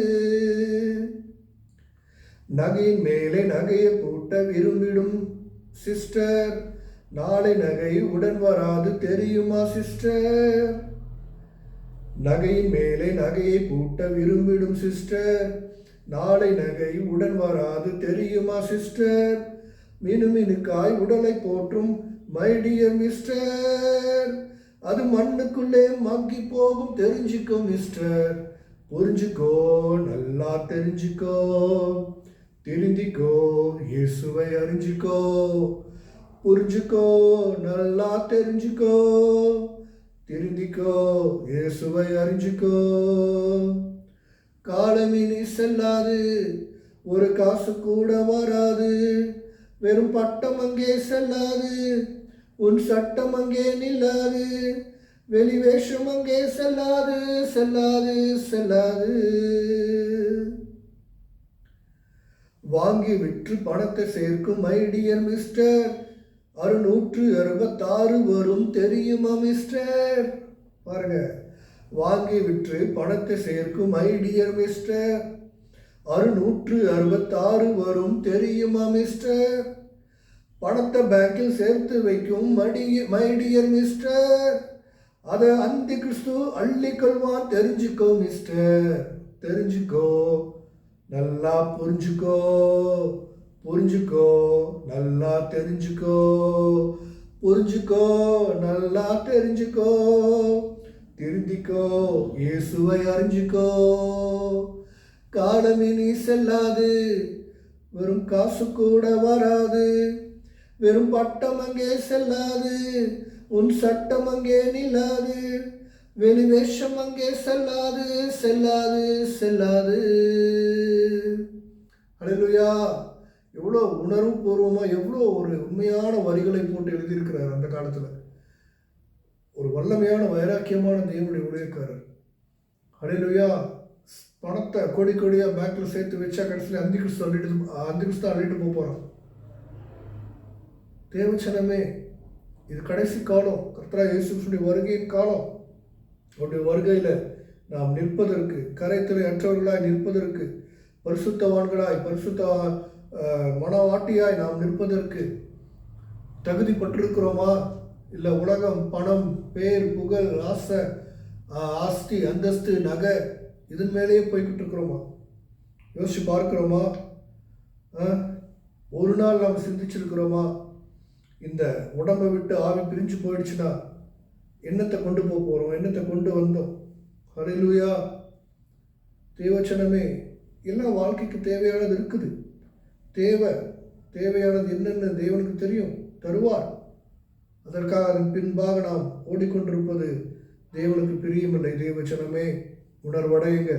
[SPEAKER 1] நகையின் மேலே நகையை பூட்ட விரும்பிடும் சிஸ்டர், நாளை நகை உடன் வராது தெரியுமா சிஸ்டர்? நகையின் மேலே நகையை பூட்ட விரும்பிடும் சிஸ்டர், நாளை நகை உடன் வராது தெரியுமா சிஸ்டர்? மினுமினுக்காய் உடலை போற்றும் மை டியர் மிஸ்டர், அது மண்ணுக்குள்ளே மக்கி போகும் தெரிஞ்சுக்கோ மிஸ்டர். புரிஞ்சுக்கோ, நல்லா தெரிஞ்சுக்கோ, திருந்திக்கோ, இயேசுவை அறிஞ்சுக்கோ. புரிஞ்சுக்கோ, நல்லா தெரிஞ்சுக்கோ, திருந்திக்கோ, இயேசுவை அறிஞ்சுக்கோ. காலமினி செல்லாது, ஒரு காசு கூட வராது, வெறும் பட்டம் அங்கே செல்லாது, உன் சட்டம் அங்கே நில்லாது, வெளி வேஷம் அங்கே செல்லாது செல்லாது செல்லாது. வாங்கி விற்று பணத்தை சேர்க்கும் மை டியர் மிஸ்டர், 666 வரும் தெரியுமா மிஸ்டர்? பாருங்க, வாங்கி விற்று பணத்தை சேர்க்கும் மை டியர் மிஸ்டர், 666 வரும் தெரியுமா மிஸ்டர்? பணத்தை பேங்கில் சேர்த்து வைக்கும் மை டியர் மிஸ்டர், அதை அந்தி கிறிஸ்து அள்ளிக்கொள்வான் தெரிஞ்சுக்கோ மிஸ்டர். தெரிஞ்சுக்கோ, நல்லா புரிஞ்சுக்கோ, புரிஞ்சுக்கோ, நல்லா தெரிஞ்சுக்கோ, புரிஞ்சுக்கோ, நல்லா தெரிஞ்சுக்கோ, திருந்திக்கோ, இயேசுவை அறிஞ்சுக்கோ. காலமினி செல்லாது, வெறும் காசு கூட வராது, வெறும் பட்டம் அங்கே செல்லாது, உன் சட்டம் அங்கே நில்லாது, வெளி வேஷம் அங்கே செல்லாது செல்லாது செல்லாது. அல்லேலூயா! எவ்வளோ உணர்வு பூர்வமாக, எவ்வளோ ஒரு உண்மையான வரிகளை போட்டு எழுதியிருக்கிறார். அந்த காலத்தில் ஒரு வல்லமையான வைராக்கியமான தேவனுடைய ஊழியக்காரர். அல்லேலூயா! பணத்தை கொடி கொடியாக பேங்க்கில் சேர்த்து வச்சா கடைசியில் அந்தி கிறிஸ்து அள்ளிட்டு போகிறான். தேவச்சனமே, இது கடைசி காலம், கர்த்தராகிய இயேசு கிறிஸ்துவின் வருகையின் காலம். அவருடைய வருகையில் நாம் நிற்பதற்கு, கரைத்திரை அற்றவர்களாய் நிற்பதற்கு, பரிசுத்தவான்களாய், பரிசுத்த மனவாட்டியாய் நாம் நிற்பதற்கு தகுதிப்பட்டிருக்கிறோமா? இல்லை உலகம், பணம், பேர், புகழ், ஆசை, ஆஸ்தி, அந்தஸ்து, நகை, இதன் மேலேயே போய்கிட்டு இருக்கிறோமா? யோசிச்சு பார்க்கிறோமா? ஒரு நாள் நாம் சிந்திச்சிருக்கிறோமா? இந்த உடம்பை விட்டு ஆவி பிரிஞ்சு போயிடுச்சுன்னா என்னத்தை கொண்டு போகிறோம், என்னத்தை கொண்டு வந்தோம்? அல்லேலூயா! தேவச்சனமே, எல்லாம் வாழ்க்கைக்கு தேவையானது இருக்குது. தேவையானது என்னென்னு தேவனுக்கு தெரியும், தருவார். அதற்காக அதன் பின்பாக நாம் ஓடிக்கொண்டிருப்பது தேவனுக்கு பிரியமில்லை. தேவச்சனமே, உணர்வடையுங்க,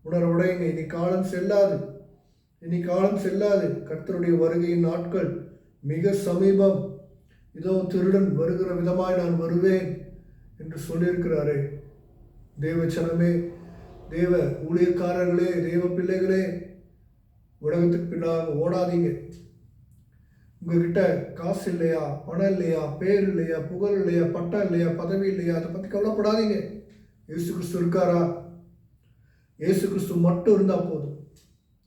[SPEAKER 1] உணர்வடையுங்க. இனி காலம் செல்லாது, இனி காலம் செல்லாது. கர்த்தருடைய வருகையின் நாட்கள் மிக சமீபம். இதோ திருடன் வருகிற விதமாய் நான் வருவேன் என்று சொல்லியிருக்கிறாரே. தேவச்சனமே, தேவ ஊழியக்காரர்களே, தேவ பிள்ளைகளே, உலகத்துக்கு பின்னாக ஓடாதீங்க. உங்ககிட்ட காசு இல்லையா, பணம் இல்லையா, பேர் இல்லையா, புகழ் இல்லையா, பட்டம் இல்லையா, பதவி இல்லையா, அதை பற்றி கவலைப்படாதீங்க. இயேசு கிறிஸ்து இருக்காரா? இயேசு கிறிஸ்து மட்டும் இருந்தால் போதும்,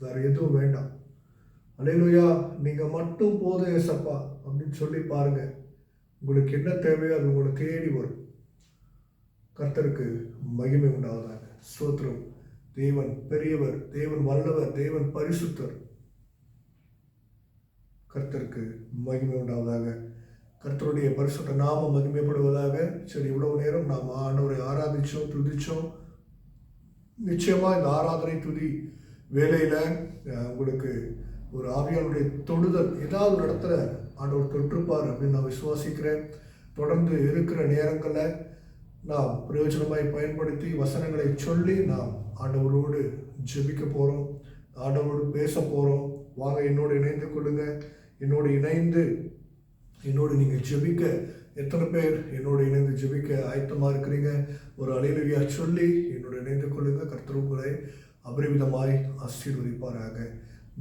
[SPEAKER 1] வேற எதுவும் வேண்டாம். அல்லேலூயா! நீங்கள் மட்டும் போதும் ஏசப்பா அப்படின்னு சொல்லி பாருங்க. உங்களுக்கு என்ன தேவையோ அது உங்களை தேடி வரும். கர்த்தருக்கு மகிமை உண்டாவதாக. ஸ்தோத்திரம். தேவன் பெரியவர், தேவன் வல்லவர், தேவன் பரிசுத்தர். கர்த்தருக்கு மகிமை உண்டாவதாக. கர்த்தருடைய பரிசுத்த நாமம் மகிமைப்படுவதாக. சரி, இவ்வளவு நேரம் நாம் ஆண்டவரை ஆராதிச்சோம், துதிச்சோம். நிச்சயமாக இந்த ஆராதனை துதி வேலையில் உங்களுக்கு ஒரு ஆவியானுடைய தொடுதல் ஏதாவது நடத்துகிற ஆண்டவர் தொற்றுப்பார் அப்படின்னு நான் விசுவாசிக்கிறேன். தொடர்ந்து இருக்கிற நேரங்களில் நாம் பிரயோஜனமாய் பயன்படுத்தி வசனங்களை சொல்லி நாம் ஆண்டவரோடு ஜெபிக்க போகிறோம், ஆண்டவரோடு பேச போகிறோம். வாங்க, என்னோடு இணைந்து கொள்ளுங்க. என்னோடு நீங்கள் ஜெபிக்க எத்தனை பேர் என்னோடு இணைந்து ஜெபிக்க ஆயத்தமாக இருக்கிறீங்க? ஒரு அல்லேலூயா சொல்லி என்னோடு இணைந்து கொள்ளுங்க. கர்த்தர் உங்களை அபரிமிதமாய் ஆசீர்வதிப்பாராக.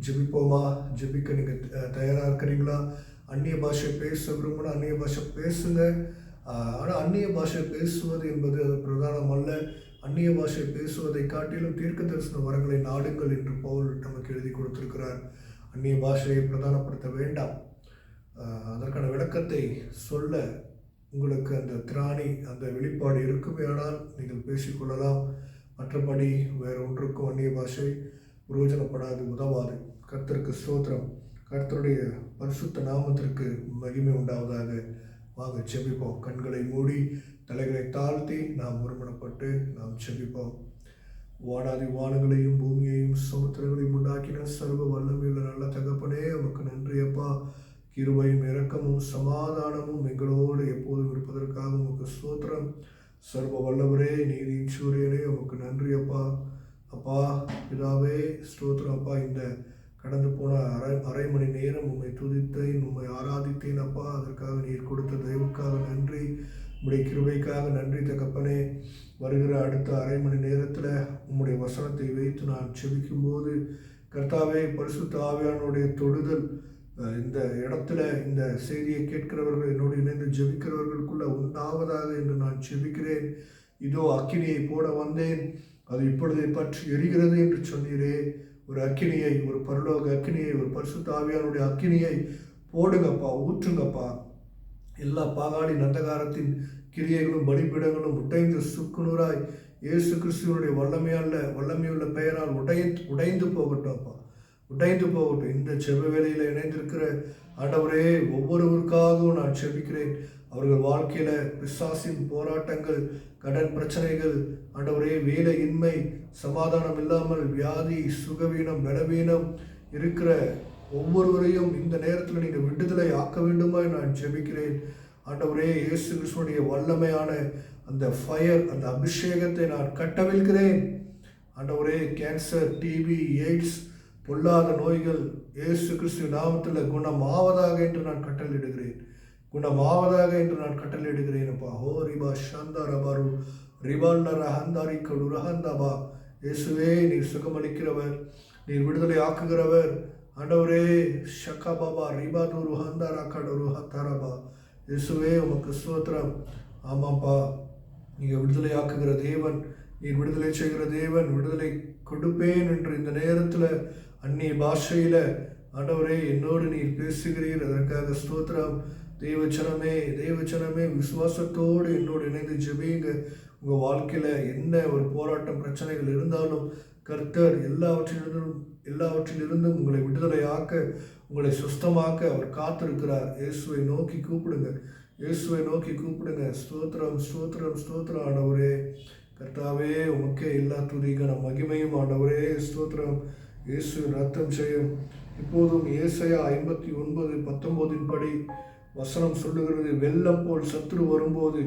[SPEAKER 1] ஜெபிப்போமா? ஜெபிக்க நீங்கள் தயாராக இருக்கிறீங்களா? அந்நிய பாஷை பேச விரும்பினா அந்நிய பாஷை பேசுங்க. ஆனால் அந்நிய பாஷை பேசுவது என்பது அது பிரதானம் அல்ல. அந்நிய பாஷை பேசுவதை காட்டிலும் தீர்க்க தரிசன வரங்களை நாடுங்கள் என்று பவுல் நமக்கு எழுதி கொடுத்திருக்கிறார். அந்நிய பாஷையை பிரதானப்படுத்த வேண்டாம். அதற்கான விளக்கத்தை சொல்ல உங்களுக்கு அந்த திராணி, அந்த வெளிப்பாடு இருக்குமே ஆனால் நீங்கள் பேசிக்கொள்ளலாம். மற்றபடி வேறு ஒன்றுக்கும் அந்நிய பாஷை பிரயோஜனப்படாது, உதவாது. கர்த்தருக்கு ஸ்தோத்திரம். கர்த்தருடைய பரிசுத்த நாமத்திற்கு மகிமை உண்டாவதாக. வாங்க செபிப்போம். கண்களை மூடி தலைகளை தாழ்த்தி நாம் ஒருமனப்பட்டு நாம் செபிப்போம். வானாதி வானங்களையும் பூமியையும் சமுத்திரங்களையும் உண்டாக்கின சர்வ வல்லமையுள்ள நல்ல தகப்பனே, உமக்கு நன்றி அப்பா. கிருபையும் இரக்கமும் சமாதானமும் எங்களோடு எப்போதும் இருப்பதற்காக உமக்கு ஸ்தோத்திரம். சர்வ வல்லவரே, நீதியின் சூரியனே, உமக்கு நன்றி அப்பா. அப்பா பிதாவே ஸ்தோத்திரம் அப்பா. இந்த கடந்து போன அரை மணி நேரம் உம்மை துதித்தேன், உம்மை ஆராதித்தேன் அப்பா. அதற்காக நீர் கொடுத்த தயவுக்காக நன்றி, உம்முடைய கிருபைக்காக நன்றி தகப்பனே. வருகிற அடுத்த அரை மணி நேரத்தில் உம்முடைய வசனத்தை வைத்து நான் செபிக்கும் போது கர்த்தாவே, பரிசுத்த ஆவியானுடைய தொடுதல் இந்த இடத்துல இந்த செய்தியை கேட்கிறவர்கள், என்னோடு இணைந்து ஜெபிக்கிறவர்களுக்குள்ள உண்டாவதாக என்று நான் செபிக்கிறேன். இதோ அக்கினியை போட வந்தேன், அது இப்பொழுதை பற்றி எரிகிறது என்று சொன்னீரே. ஒரு அக்கினியை, ஒரு பரலோக அக்கினியை, ஒரு பரிசுத்த ஆவியானுடைய அக்கினியை போடுங்கப்பா, ஊற்றுங்கப்பா. எல்லா பாகாளி நந்தகாரத்தின் கிரியைகளும் பலிபீடங்களும் உடைந்து சுக்குநூறாய் இயேசு கிறிஸ்துவனுடைய வல்லமையுள்ள பெயரால் உடைந்து போகட்டும் அப்பா, உடைந்து போகட்டும். இந்த செப வேளையில் இணைந்திருக்கிற ஆண்டவரே, ஒவ்வொருவருக்காகவும் நான் செபிக்கிறேன். அவர்கள் வாழ்க்கையில பிசாசின் போராட்டங்கள், கடன் பிரச்சனைகள், ஆண்டவரே வேலையின்மை, சமாதானம் இல்லாமல் வியாதி, சுகவீனம், பலவீனம் இருக்கிற ஒவ்வொருவரையும் இந்த நேரத்தில் நீங்கள் விடுதலை ஆக்க வேண்டுமாய் நான் ஜெபிக்கிறேன். ஆண்டவரே, இயேசு கிறிஸ்துவினுடைய வல்லமையான அந்த ஃபயர், அந்த அபிஷேகத்தை நான் கட்டவிழ்கிறேன். ஆண்டவரே, கேன்சர், டிபி, எய்ட்ஸ், பொல்லாத நோய்கள் இயேசு கிறிஸ்து நாமத்தில் குணமாவதாக என்று நான் கட்டளையிடுகிறேன். குணமாவதாக என்று நான் கட்டளையிடுகிறேன் அப்பா. ஹோ ரிபா ஷந்தா ரபாரு ரிபால்ட ரஹந்தாரி கடு ரஹந்தாபா. இயேசுவே, நீர் சுகமளிக்கிறவர், நீர் விடுதலை ஆக்குகிறவர். ஆண்டவரே, ஷக்கா பாபா ரிபாது ருஹந்தாரா கடு ருஹத்தாரபா. இயேசுவே, உமக்கு ஸ்தோத்திரம். ஆமாப்பா, நீங்கள் விடுதலை ஆக்குகிற தேவன், நீர் விடுதலை செய்கிற தேவன். விடுதலை கொடுப்பேன் என்று இந்த நேரத்தில் அந்நிய பாஷையில் ஆண்டவரே என்னோடு நீர் பேசுகிறீர். அதற்காக ஸ்தோத்திரம். தேவச்சனமே விசுவாசத்தோடு என்னோடு இணைந்து ஜெபியுங்க. உங்கள் வாழ்க்கையில் என்ன ஒரு போராட்டம், பிரச்சனைகள் இருந்தாலும் கர்த்தர் எல்லாவற்றிலிருந்தும் உங்களை விடுதலை ஆக்க, உங்களை சுஸ்தமாக்க அவர் காத்திருக்கிறார். இயேசுவை நோக்கி கூப்பிடுங்க, இயேசுவை நோக்கி கூப்பிடுங்க. ஸ்தோத்திரம், ஸ்தோத்திரம், ஸ்தோத்திரம். ஆண்டவரே கர்த்தாவே, உமக்கே எல்லா துதிக்கான மகிமையும். ஆண்டவரே ஸ்தோத்திரம். இயேசுவின் ரத்தம் செய்யும். இப்போதும் ஏசாயா 59:19 படி வசனம் சொல்லுகிறது, வெள்ளம் போல் சத்துரு வரும்போது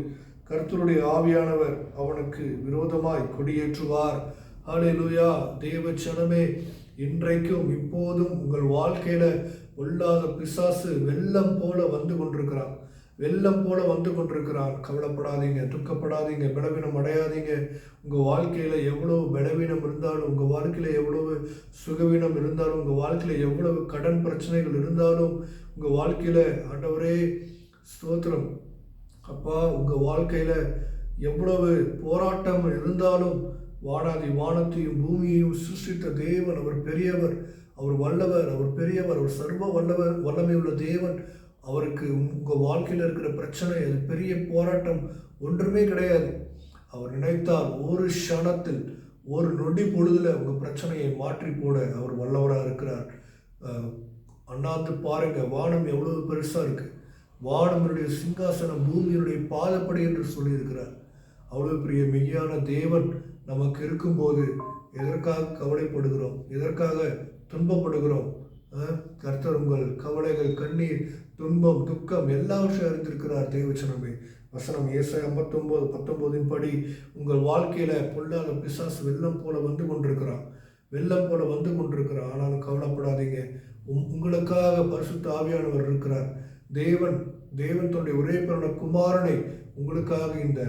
[SPEAKER 1] கர்த்தருடைய ஆவியானவர் அவனுக்கு விரோதமாய் கொடியேற்றுவார். ஹல்லேலூயா. தேவச்சனமே, இன்றைக்கும் இப்போதும் உங்கள் வாழ்க்கையில பொல்லாத பிசாசு வெள்ளம் போல வந்து கொண்டிருக்கிறான், வெள்ளம் போல வந்து கொண்டிருக்கிறான். கவலைப்படாதீங்க, துக்கப்படாதீங்க, பலவீனம் அடையாதீங்க. உங்கள் வாழ்க்கையில் எவ்வளவு பலவீனம் இருந்தாலும், உங்கள் வாழ்க்கையில் எவ்வளவு சுகவீனம் இருந்தாலும், உங்கள் வாழ்க்கையில் எவ்வளவு கடன் பிரச்சனைகள் இருந்தாலும், உங்கள் வாழ்க்கையில் ஆண்டவரே ஸ்தோத்திரம் அப்பா, உங்கள் வாழ்க்கையில் எவ்வளவு போராட்டம் இருந்தாலும், வானாதி வானத்தையும் பூமியையும் சிருஷ்டித்த தேவன் அவர் பெரியவர், அவர் வல்லவர், அவர் பெரியவர், அவர் சர்வ வல்லமை உள்ள தேவன். அவருக்கு உங்கள் வாழ்க்கையில் இருக்கிற பிரச்சனை, அது பெரிய போராட்டம் ஒன்றுமே கிடையாது. அவர் நினைத்தால் ஒரு க்ஷணத்தில், ஒரு நொடி பொழுதுல உங்கள் பிரச்சனையை மாற்றி போட அவர் வல்லவராக இருக்கிறார். அண்ணாந்து பாருங்க, வானம் எவ்வளவு பெருசாக இருக்கு. வானமுடைய சிங்காசனம் பூமியினுடைய பாதப்படி என்று சொல்லியிருக்கிறார். அவ்வளவு பெரிய மெய்யான தேவன் நமக்கு இருக்கும்போது எதற்காக கவலைப்படுகிறோம், எதற்காக துன்பப்படுகிறோம்? கர்த்தர் உங்கள் கவலைகள், கண்ணீர், துன்பம், துக்கம் எல்லாவற்றையும் அறிந்திருக்கிறார். தேவச்சனமே, வசனம் ஏசாயா 59:19 படி உங்கள் வாழ்க்கையில பொல்லாத பிசாசு வெள்ளம் போல வந்து கொண்டிருக்கிறான், வெள்ளம் போல வந்து கொண்டிருக்கிறான். ஆனாலும் கவலைப்படாதீங்க, உங்களுக்காக பரிசுத்த ஆவியானவர் இருக்கிறார். தேவன் தன்னுடைய ஒரே பிறந்த குமாரனை உங்களுக்காக இந்த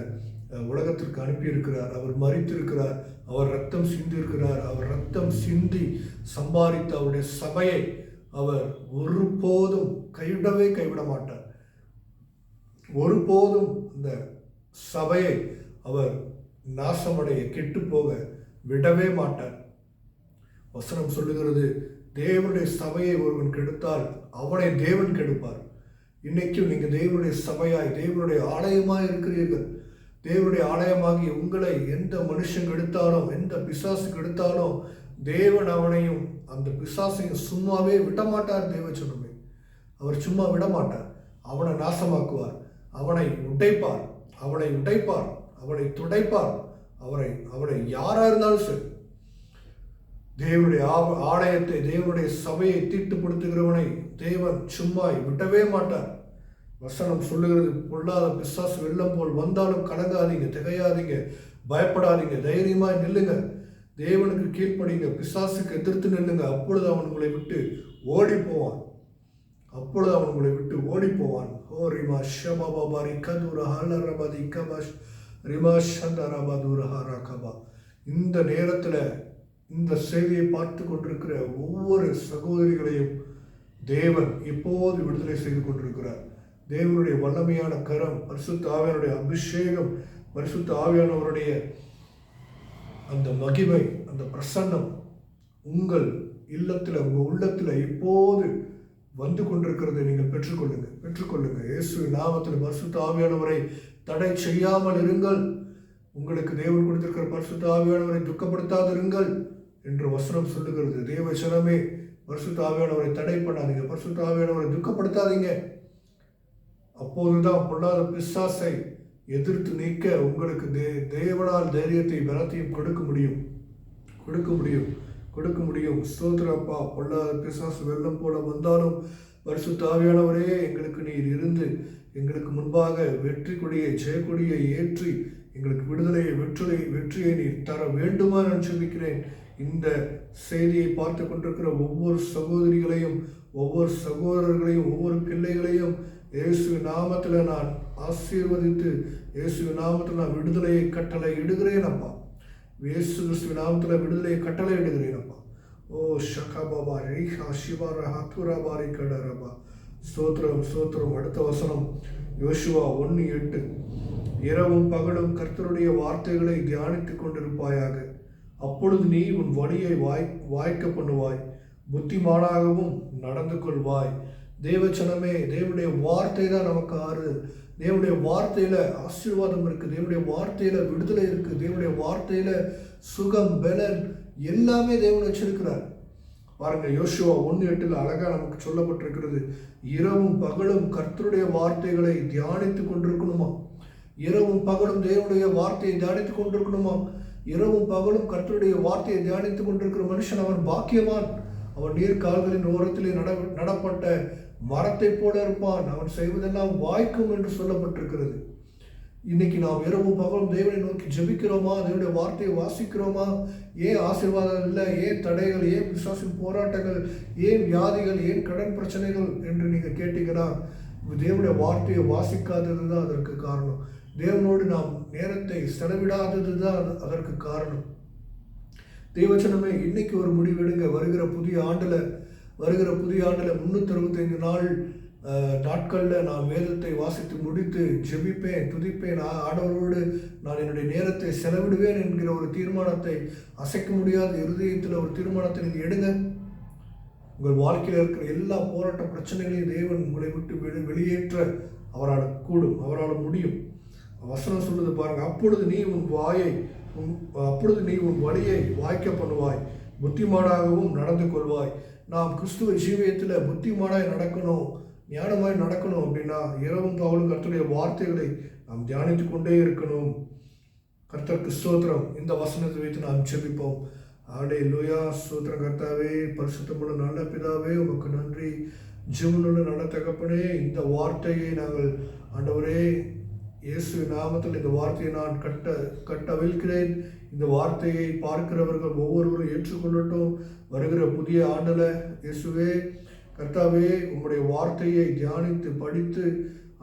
[SPEAKER 1] உலகத்திற்கு அனுப்பியிருக்கிறார். அவர் மரித்திருக்கிறார், அவர் ரத்தம் சிந்திருக்கிறார். அவர் ரத்தம் சிந்தி சம்பாதித்த அவருடைய சபையை அவர் ஒருபோதும் கைவிட மாட்டார். ஒருபோதும் இந்த சபையை அவர் நாசமடைய கெட்டு போக விடவே மாட்டார். வசனம் சொல்லுகிறது, தேவனுடைய சபையை ஒருவன் கெடுத்தால் அவனை தேவன் கெடுப்பார். இன்னைக்கும் நீங்க தேவனுடைய சபையாய் தேவனுடைய ஆலயமாய் இருக்கிறீர்கள். தேவனுடைய ஆலயமாகி உங்களை எந்த மனுஷன் கெடுத்தானோ, எந்த பிசாசு கெடுத்தானோ, தேவன் அவனையும் அந்த பிசாசையும் சும்மாவே விடமாட்டார். தேவச்சனமே, அவர் சும்மா விடமாட்டார். அவனை நாசமாக்குவார், அவனை உடைப்பார், அவனை உடைப்பார், அவனை துடைப்பார். அவனை யாரா இருந்தாலும் சரி, தேவனுடைய ஆலயத்தை தேவனுடைய சபையை தீட்டுப்படுத்துகிறவனை தேவன் சும்மா விடவே மாட்டார். வசனம் சொல்லுகிறது, பொல்லாத பிசாசு வெள்ளம் போல் வந்தாலும் கலங்காதீங்க, திகையாதீங்க, பயப்படாதீங்க, தைரியமாய் நில்லுங்க, தேவனுக்கு கீழ்ப்படிங்க, பிசாசுக்கு எதிர்த்து நில்லுங்க. அப்பொழுது அவன் உங்களை விட்டு ஓடி போவான். அப்பொழுது அவன் உங்களை விட்டு ஓடி போவான். ஓ ரிமா ஷபாபாரி கதூர ஹலரபதி கபாஷ் ரிமா ஷந்தரபதூர ஹரகபா. இந்த நேரத்தில் இந்த செய்தியை பார்த்து கொண்டிருக்கிற ஒவ்வொரு சகோதரிகளையும் தேவன் இப்போது விடுதலை செய்து கொண்டிருக்கிறார். தேவனுடைய வல்லமையான கரம், பரிசுத்த ஆவியானுடைய அபிஷேகம், பரிசுத்த ஆவியானவருடைய அந்த மகிமை, அந்த பிரசன்னம் உங்கள் இல்லத்தில், உங்கள் உள்ளத்தில் இப்போது வந்து கொண்டிருக்கிறதை நீங்கள் பெற்றுக்கொள்ளுங்க. இயேசுவின் நாமத்தில் பரிசுத்த ஆவியானவரை தடை செய்யாமல் இருங்கள். உங்களுக்கு தேவன் கொடுத்திருக்கிற பரிசுத்த ஆவியானவரை துக்கப்படுத்தாதிருங்கள் என்று வசனம் சொல்லுகிறது. தேவ ஜனமே, பரிசுத்த ஆவியானவரை தடை பண்ணாதீங்க, பரிசுத்த ஆவியானவரை துக்கப்படுத்தாதீங்க. அப்போதுதான் பொல்லாத பிசாசை எதிர்த்து நீக்க உங்களுக்கு தேவனால் தைரியத்தை பலத்தையும் கொடுக்க முடியும். ஸ்தோத்திரப்பா. பொல்லாத பிசாசு வெள்ளம் போல வந்தாலும் பரிசுத்த ஆவியானவரே, எங்களுக்கு நீர் இருந்து எங்களுக்கு முன்பாக வெற்றி கொடியை, ஜெயக்கொடியை ஏற்றி எங்களுக்கு வெற்றியை நீர் தர வேண்டுமா நான் சொல்லிக்கிறேன். இந்த செய்தியை பார்த்து கொண்டிருக்கிற ஒவ்வொரு சகோதரிகளையும், ஒவ்வொரு சகோதரர்களையும், ஒவ்வொரு பிள்ளைகளையும் இயேசுவின் நாமத்தில் நான் ஆசீர்வதித்து, இயேசுவின் நாமத்தில் நான் விடுதலையை கட்டளை இடுகிறேன் அப்பா. இயேசு கிறிஸ்துவின் நாமத்தில் விடுதலையை கட்டளை இடுகிறேன் அப்பா. ஓ ஷகபாபா ரீஹா சிவார ஹத்துராபாரி கடரபா. ஸ்தோத்திரம். அடுத்த வசனம் யோசுவா 1:8. இரவும் பகலும் கர்த்தருடைய வார்த்தைகளை தியானித்துக் கொண்டிருப்பாயாக. அப்பொழுது நீ உன் வழியை வாய்க்க பண்ணுவாய், புத்திமானாகவும் நடந்து கொள்வாய். தேவச்சனமே, தேவனுடைய வார்த்தை தான் நமக்கு ஆறுதல். தேவனுடைய வார்த்தையில ஆசீர்வாதம் இருக்கு, தேவனுடைய வார்த்தையில விடுதலை இருக்கு, தேவனுடைய வார்த்தையில சுகம், பலன் எல்லாமே தேவன் வச்சிருக்கிறார். பாருங்க, யோசுவா 1:8 அழகா நமக்கு சொல்லப்பட்டிருக்கிறது, இரவும் பகலும் கர்த்தருடைய வார்த்தைகளை தியானித்துக் கொண்டிருக்கணுமா. இரவும் பகலும் தேவனுடைய வார்த்தையை தியானித்துக் கொண்டிருக்கணுமா. இரவும் பகலும் கர்த்தருடைய வார்த்தையை தியானித்துக் கொண்டிருக்கிற மனுஷன் அவன் பாக்கியவான். அவன் நீர்கால்களின் ஓரத்திலே நடப்பட்ட மரத்தை போல இருப்பான். அவன் செய்வதெல்லாம் வாய்க்கும் என்று சொல்லப்பட்டிருக்கிறது. இன்னைக்கு நாம் இரவும் பகலும் தேவனை நோக்கி ஜெபிக்கிறோமா? தேவனுடைய வார்த்தையை வாசிக்கிறோமா? ஏன் ஆசீர்வாதம் இல்லை? ஏன் தடைகள்? ஏன் பிசாசின் போராட்டங்கள்? ஏன் வியாதிகள்? ஏன் கடன் பிரச்சனைகள் என்று நீங்கள் கேட்டீங்கன்னா, தேவனுடைய வார்த்தையை வாசிக்காதது தான் அதற்கு காரணம். தேவனோடு நாம் நேரத்தை செலவிடாதது தான் அதற்கு காரணம். தேவச்சனமே, இன்னைக்கு ஒரு முடிவெடுங்க. வருகிற புதிய ஆண்டில் 365 நாட்களில் நான் வேதத்தை வாசித்து முடித்து ஜெபிப்பேன், துதிப்பேன், ஆண்டவரோடு நான் என்னுடைய நேரத்தை செலவிடுவேன் என்கிற ஒரு தீர்மானத்தை, அசைக்க முடியாத இருதயத்தில் ஒரு தீர்மானத்தை நீங்கள் எடுங்க. உங்கள் வாழ்க்கையில் இருக்கிற எல்லா போராட்ட பிரச்சனைகளையும் தேவன் உங்களை விட்டு வெளியேற்ற அவரால் கூடும், அவரால் முடியும். வசனம் சொல்லுது பாருங்க, அப்பொழுது நீ உன் வழியை வாய்க்க பண்ணுவாய், புத்திமானாகவும் நடந்து கொள்வாய். நாம் கிறிஸ்துவ ஜீவியத்தில் புத்திமானாய் நடக்கணும், ஞானமாய் நடக்கணும் அப்படின்னா இரவும் பகலும் கர்த்தருடைய வார்த்தைகளை நாம் தியானித்து கொண்டே இருக்கணும். கர்த்தருக்கு ஸ்தோத்திரம். இந்த வசனத்தை வைத்து நாம் ஜெபிப்போம். அல்லேலூயா. ஸ்தோத்திரம் கர்த்தாவே, பரிசுத்தமுள்ள நல்ல பிதாவே, உமக்கு நன்றி. ஜீவனுள்ள நல்ல தகப்பனே, இந்த வார்த்தையை நாங்கள் ஆண்டவரே இயேசு நாமத்தில் இந்த வார்த்தையை நான் கட்டவிழ்கிறேன். இந்த வார்த்தையை பார்க்கிறவர்கள் ஒவ்வொருவரும் ஏற்றுக்கொள்ளட்டும். வருகிற புதிய ஆண்டில் இயேசுவே கர்த்தாவே, உம்முடைய வார்த்தையை தியானித்து படித்து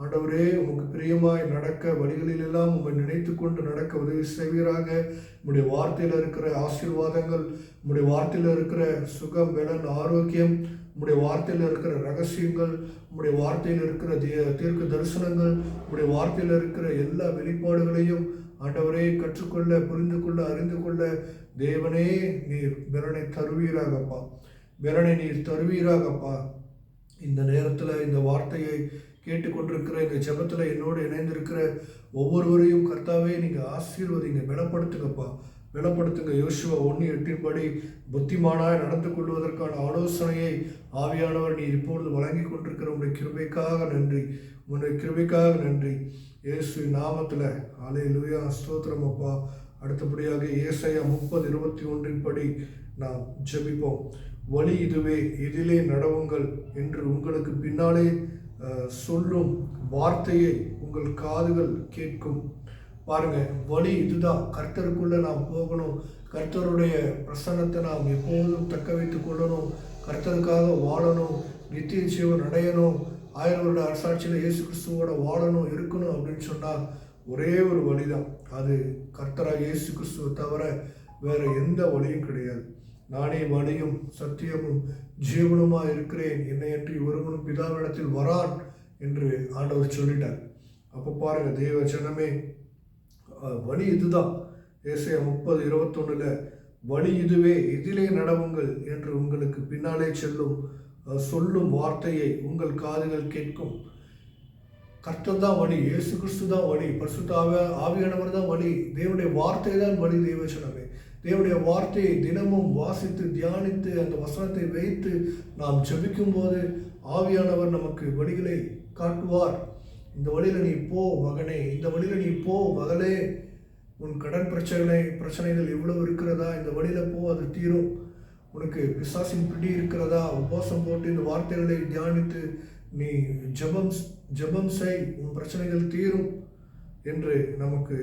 [SPEAKER 1] ஆண்டவரே உமக்கு பிரியமாய் நடக்க, வழிகளிலெல்லாம் உம்மை நினைத்து கொண்டு நடக்க உதவி செய்வீராக. உம்முடைய வார்த்தையில் இருக்கிற ஆசீர்வாதங்கள், உம்முடைய வார்த்தையில் இருக்கிற சுகம், பலன், ஆரோக்கியம், உம்முடைய வார்த்தையில் இருக்கிற ரகசியங்கள், உம்முடைய வார்த்தையில் இருக்கிற தீர்க்க தரிசனங்கள், உம்முடைய வார்த்தையில் இருக்கிற எல்லா வெளிப்பாடுகளையும் ஆண்டவரே கற்றுக்கொள்ள, புரிந்து கொள்ள, அறிந்து கொள்ள தேவனே நீர் பலனை தருவீராகப்பா. பலனை நீர் தருவீராகப்பா. இந்த நேரத்தில் இந்த வார்த்தையை கேட்டுக்கொண்டிருக்கிற, இந்த ஜெபத்தில் என்னோடு இணைந்திருக்கிற ஒவ்வொருவரையும் கர்த்தாவே நீங்கள் ஆசீர்வதிங்க, பலப்படுத்துங்கப்பா, பலப்படுத்துங்க. யோசுவா 1:8 புத்திமானாய் நடந்து கொள்வதற்கான ஆலோசனையை ஆவியானவர் நீர் இப்பொழுது வழங்கி கொண்டிருக்கிற உங்களுடைய கிருபைக்காக நன்றி, உங்களுடைய கிருபைக்காக நன்றி. இயேசு நாமத்தில் அல்லேலூயா, ஸ்தோத்திரம் அப்பா. அடுத்தபடியாக ஏசாயா 30:21 நாம் ஜெபிப்போம். வழி இதுவே, இதிலே நடவுங்கள் என்று உங்களுக்கு பின்னாலே சொல்லும் வார்த்தையை உங்கள் காதுகள் கேட்கும். பாருங்க, வழி இதுதான். கர்த்தருக்குள்ள நாம் போகணும், கர்த்தருடைய பிரசன்னத்தை நாம் எப்போதும் தக்க வைத்துக் கொள்ளணும், கர்த்தருக்காக வாழணும், நித்திய ஜீவன் அடையணும், 1000 வருட அரசாட்சியில் இயேசு கிறிஸ்துவோட வாழணும், இருக்கணும் அப்படின்னு சொன்னால் ஒரே ஒரு வழிதான். அது கர்த்தராக இயேசு கிறிஸ்துவை தவிர வேற எந்த வழியும் கிடையாது. நானே வழியும் சத்தியமும் ஜீவனுமாக இருக்கிறேன், என்னையன்றி ஒருவனும் பிதாவிடத்தில் வரான் என்று ஆண்டவர் சொல்லிட்டார். அப்போ பாருங்க தேவ ஜனமே, வழி இதுதான். ஏசாயா 30:21 வழி இதுவே, இதிலே நடவுங்கள் என்று உங்களுக்கு பின்னாலே சொல்லும் வார்த்தையை உங்கள் காதுகள் கேட்கும். கர்த்தர் தான் வழி, இயேசு கிறிஸ்து தான் வழி, பரிசுத்த ஆவியானவர் தான் வழி, தேவனுடைய வார்த்தை தான் வழி. தேவச்சனமே, தேவனுடைய வார்த்தையை தினமும் வாசித்து தியானித்து அந்த வசனத்தை வைத்து நாம் ஜெபிக்கும் போது ஆவியானவர் நமக்கு வழிகளை காட்டுவார். இந்த வழியில் நீ போ மகனே, இந்த வழியில் நீ போ மகளே, உன் கடன் பிரச்சனைகள் இவ்வளவு இருக்கிறதா, இந்த வழியில் போ, அது தீரும். உனக்கு பிசாசின் பிடி இருக்கிறதா, உபவாசம் போட்டு இந்த வார்த்தைகளை தியானித்து நீ ஜெபம் செய், உன் பிரச்சனைகள் தீரும் என்று நமக்கு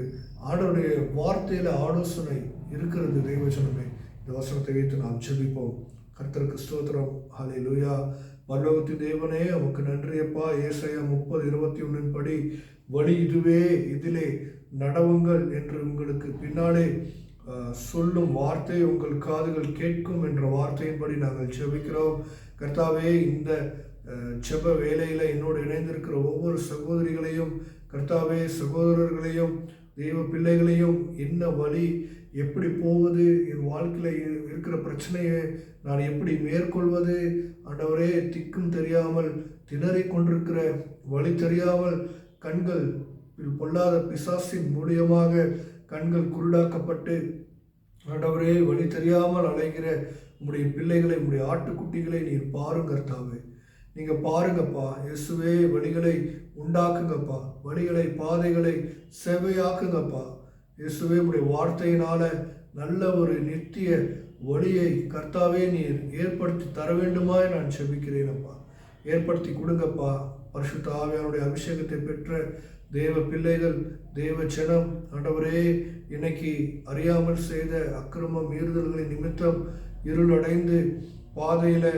[SPEAKER 1] ஆண்டவருடைய வார்த்தையில் ஆலோசனை இருக்கிறது. தெய்வஜனமே, இந்த வசனத்தை வைத்து நாம் ஜெபிப்போம். கர்த்தருக்கு ஸ்தோத்திரம். ஹல்லேலூயா. பரலோகத்தின் தேவனே, உமக்கு நன்றியப்பா. ஏசாயா 30:21 வழி இதுவே, இதிலே நடவுங்கள் என்று உங்களுக்கு பின்னாலே சொல்லும் வார்த்தை உங்கள் காதுகள் கேட்கும் என்ற வார்த்தையின்படி நாங்கள் ஜெபிக்கிறோம். கர்த்தாவே, இந்த ஜெப வேலையில் என்னோடு இணைந்திருக்கிற ஒவ்வொரு சகோதரிகளையும், கர்த்தாவே சகோதரர்களையும், தெய்வ பிள்ளைகளையும், என்ன வழி, எப்படி போவது, என் வாழ்க்கையில் இருக்கிற பிரச்சனையை நான் எப்படி மேற்கொள்வது, ஆண்டவரே திக்கும் தெரியாமல் திணறிக் கொண்டிருக்கிற, வழி தெரியாமல் கண்கள் பொல்லாத பிசாசின் மூலியமாக கண்கள் குருடாக்கப்பட்டு ஆண்டவரே வழி தெரியாமல் அலைகிற உம்முடைய பிள்ளைகளை, உம்முடைய ஆட்டுக்குட்டிகளை நீர் பாருங்க கர்த்தாவே. நீங்கள் பாருங்கப்பா. இயேசுவே, வழிகளை உண்டாக்குங்கப்பா, வழிகளை பாதைகளை சேவையாக்குங்கப்பா. இயேசுவே, உடைய வார்த்தையினால நல்ல ஒரு நித்திய வழியை கர்த்தாவே நீர் ஏற்படுத்தி தர வேண்டுமாய் நான் செபிக்கிறேனப்பா. ஏற்படுத்தி கொடுங்கப்பா. பரிசுத்த ஆவியானுடைய அபிஷேகத்தை பெற்ற தேவ பிள்ளைகள், தேவ ஜனம், ஆண்டவரே, இன்னைக்கு அறியாமல் செய்த அக்கிரம மீறுதல்களின் நிமித்தம் இருள் அடைந்து பாதையில்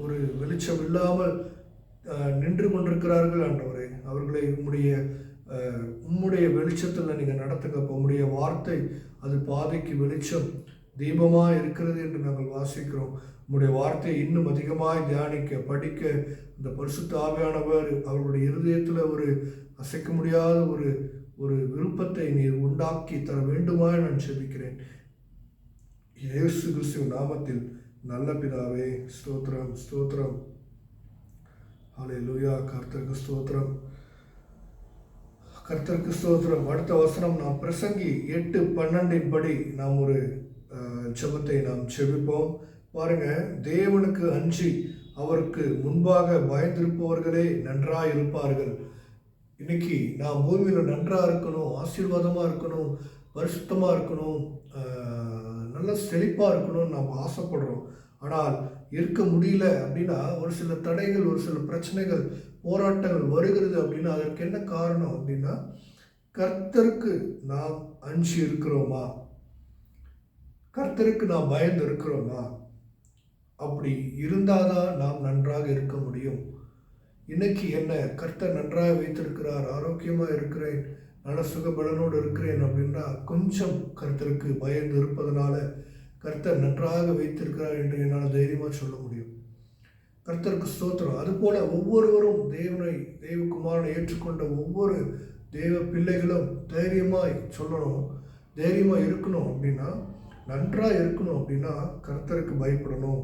[SPEAKER 1] ஒரு வெளிச்சம் இல்லாமல் நின்று கொண்டிருக்கிறார்கள். ஆண்டவரே, அவர்களை உம்முடைய வெளிச்சத்தில் நீங்கள் நடத்துங்கப்பா. உம்முடைய வார்த்தை அது பாதைக்கு வெளிச்சம் தீபமாக இருக்கிறது என்று நாங்கள் வாசிக்கிறோம். உம்முடைய வார்த்தையை இன்னும் அதிகமாக தியானிக்க, படிக்க இந்த பரிசுத்த ஆவியானவர் அவர்களுடைய இருதயத்தில் ஒரு அசைக்க முடியாத ஒரு விருப்பத்தை நீர் உண்டாக்கி தர வேண்டுமாய் நான் செபிக்கிறேன். இயேசு கிறிஸ்துவின் நாமத்தில் நல்ல பிதாவே, ஸ்தோத்திரம், ஸ்தோத்திரம். ஹல்லேலூயா. கர்த்தருக்கு ஸ்தோத்திரம், கர்த்தருக்கு ஸ்தோத்திரம். அடுத்த வசனம் நாம் பிரசங்கி 8:12 நாம் ஒரு ஜெபத்தை நாம் செபிப்போம். பாருங்க, தேவனுக்கு அஞ்சி அவருக்கு முன்பாக பயந்திருப்பவர்களே நன்றாய் இருப்பார்கள். இன்னைக்கு நாம் பூமியில் நன்றாக இருக்கணும், ஆசீர்வாதமாக இருக்கணும், பரிசுத்தமாக இருக்கணும், நல்ல செழிப்பாக இருக்கணும்னு நாம் ஆசைப்படுறோம். ஆனால் இருக்க முடியல அப்படின்னா ஒரு சில தடைகள், ஒரு சில பிரச்சனைகள், போராட்டங்கள் வருகிறது. அப்படின்னா அதற்கு என்ன காரணம் அப்படின்னா, கர்த்தருக்கு நாம் அஞ்சி இருக்கிறோமா, கர்த்தருக்கு நாம் பயந்து இருக்கிறோமா? அப்படி இருந்தாதான் நாம் நன்றாக இருக்க முடியும். இன்னைக்கு என்ன கர்த்தர் நன்றாக வைத்திருக்கிறார், ஆரோக்கியமாக இருக்கிறேன், நல்ல சுகபலனோடு இருக்கிறேன் அப்படின்னா கொஞ்சம் கர்த்தருக்கு பயந்து இருப்பதனால கர்த்தர் நன்றாக வைத்திருக்கிறார் என்று என்னால் தைரியமாக சொல்ல முடியும். கர்த்தருக்கு ஸ்தோத்திரம். அதுபோல ஒவ்வொருவரும் தேவகுமாரனை ஏற்றுக்கொண்ட ஒவ்வொரு தேவ பிள்ளைகளும் தைரியமாய் சொல்லணும், தைரியமாக இருக்கணும். அப்படின்னா நன்றாக இருக்கணும் அப்படின்னா கர்த்தருக்கு பயப்படணும்.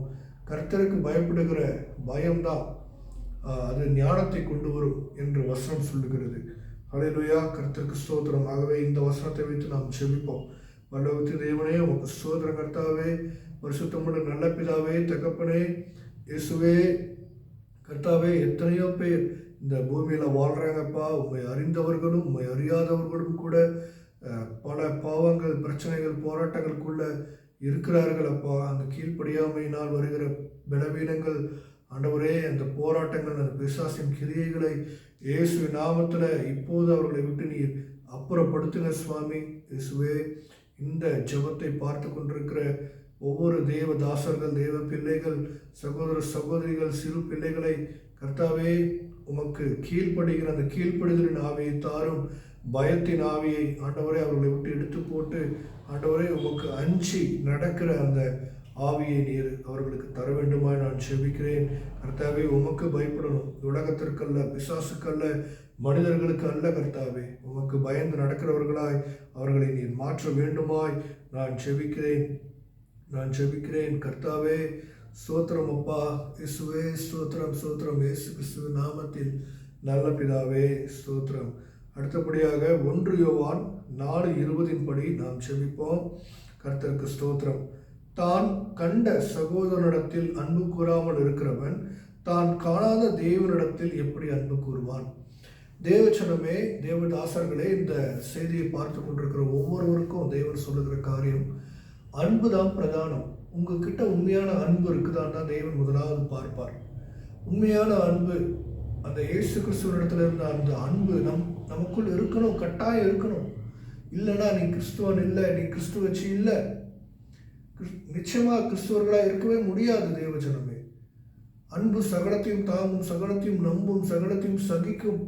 [SPEAKER 1] கர்த்தருக்கு பயப்படுகிற பயம்தான் அது ஞானத்தை கொண்டு வரும் என்று வசனம் சொல்லுகிறது. ஹல்லேலூயா, கர்த்தருக்கு ஸ்தோத்திரம். ஆகவே இந்த வசனத்தை வைத்து நாம் செபிப்போம். பரலோகத்தின் தேவனே, உமக்கு ஸ்தோத்திரம் கர்த்தாவே. பரிசுத்தமுள்ள நல்ல பிதாவே, தகப்பனே, இயேசுவே, கர்த்தாவே, எத்தனையோ பேர் இந்த பூமியில் வாழ்கிறாங்கப்பா. உண்மை அறிந்தவர்களும் உண்மை அறியாதவர்களும் கூட பல பாவங்கள், பிரச்சனைகள், போராட்டங்களுக்குள்ள இருக்கிறார்கள் அப்பா. அந்த கீழ்ப்படியாமையினால் வருகிற பலவீனங்கள் ஆண்டவரே, அந்த போராட்டங்கள், அந்த பிசாசின் கிரியைகளை இயேசு நாமத்தில் இப்போது அவர்களை விட்டு நீர் அப்புறப்படுத்துங்க சுவாமி. இயேசுவே, இந்த ஜெபத்தை பார்த்து கொண்டிருக்கிற ஒவ்வொரு தேவ தாசர்கள், தேவ பிள்ளைகள், சகோதர சகோதரிகள், சிறு பிள்ளைகளை கர்த்தாவே உமக்கு கீழ்ப்படுகிற அந்த கீழ்ப்படுதலின் ஆவியை தாரும். பயத்தின் ஆவியை ஆண்டவரே அவர்களை விட்டு எடுத்து போட்டு ஆண்டவரே உமக்கு அஞ்சி நடக்கிற அந்த ஆவியை நீர் அவர்களுக்கு தர வேண்டுமாய் நான் செபிக்கிறேன். கர்த்தாவே, உமக்கு பயப்படணும். உலகத்திற்கல்ல, பிசாசுக்கல்ல, மனிதர்களுக்கு அல்ல கர்த்தாவே. உமக்கு பயந்து நடக்கிறவர்களாய் அவர்களை நீர் மாற்ற வேண்டுமாய் நான் செபிக்கிறேன் கர்த்தாவே. ஸ்தோத்திரம் அப்பா. இயேசுவே ஸ்தோத்திரம், ஸ்தோத்திரம். இயேசு கிறிஸ்துவ நாமத்தில் நல்ல பிதாவே ஸ்தோத்திரம். அடுத்தபடியாக 1 யோவான் 4:20 படி நாம் செபிப்போம். கர்த்தருக்கு ஸ்தோத்திரம். தான் கண்ட சகோதரனிடத்தில் அன்பு கூறாமல் இருக்கிறவன் தான் காணாத தேவனிடத்தில் எப்படி அன்பு கூறுவான்? தேவச்சனமே, தேவதாசர்களே, இந்த செய்தியை பார்த்து கொண்டிருக்கிற ஒவ்வொருவருக்கும் தேவன் சொல்லுகிற காரியம், அன்பு தான் பிரதானம். உங்ககிட்ட உண்மையான அன்பு இருக்குதான் தான் தேவன் முதலாவது பார்ப்பார். உண்மையான அன்பு, அந்த இயேசு கிறிஸ்துவனிடத்துல இருந்த அந்த அன்பு நமக்குள் இருக்கணும், கட்டாயம் இருக்கணும். இல்லைன்னா நீ கிறிஸ்துவன் இல்லை, நீ கிறிஸ்துவச்சி இல்லை, நிச்சயமாக கிறிஸ்துவர்களாக இருக்கவே முடியாது. தேவஜனமே, அன்பு சகலத்தையும் தாங்கும், சகலத்தையும் நம்பும், சகலத்தையும் சகிக்கும்,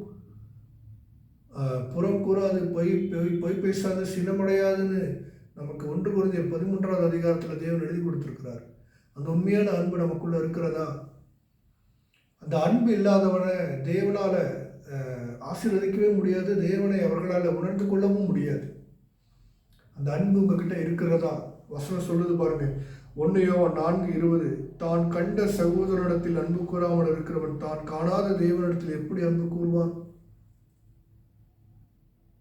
[SPEAKER 1] புறம் கூறாது, பொய் பேசாது, சினமடையாதுன்னு நமக்கு 1 கொரிந்தியர் 13வது அதிகாரத்தில் தேவன் எழுதி கொடுத்திருக்கிறார். அந்த உண்மையான அன்பு நமக்குள்ள இருக்கிறதா? அந்த அன்பு இல்லாதவனை தேவனால ஆசீர்வதிக்கவே முடியாது, தேவனை அவர்களால் உணர்ந்து கொள்ளவும் முடியாது. அந்த அன்பு உங்ககிட்ட இருக்கிறதா? வசனம் சொல்லுது பாருங்க, 1 யோவான் 4:20, தான் கண்ட சகோதரனிடத்தில் அன்பு கூறாமல் இருக்கிறவன் தான் காணாத தேவனிடத்தில் எப்படி அன்பு கூறுவான்?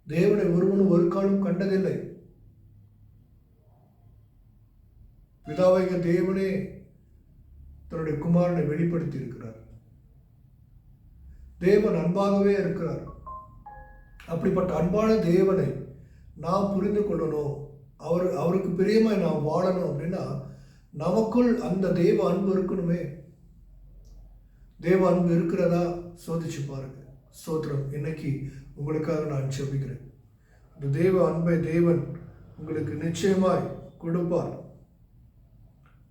[SPEAKER 1] தேவனை ஒருவனும் ஒரு காலம் கண்டதில்லை. பிதாவாகிய தேவனே தன்னுடைய குமாரனை வெளிப்படுத்தி இருக்கிறார். தேவன் அன்பாகவே இருக்கிறார். அப்படிப்பட்ட அன்பான தேவனை நாம் புரிந்து கொள்ளணும், அவருக்கு பிரியமாய் நாம் வாழணும் அப்படின்னா நமக்குள் அந்த தேவ அன்பு இருக்கணுமே. தேவ அன்பு இருக்கிறதா? சோதிச்சு பாருங்க. ஸ்தோத்திரம். இன்னைக்கு உங்களுக்காக நான் ஜெபிக்கிறேன். அந்த தேவ அன்பை தேவன் உங்களுக்கு நிச்சயமாய் கொடுப்பார்.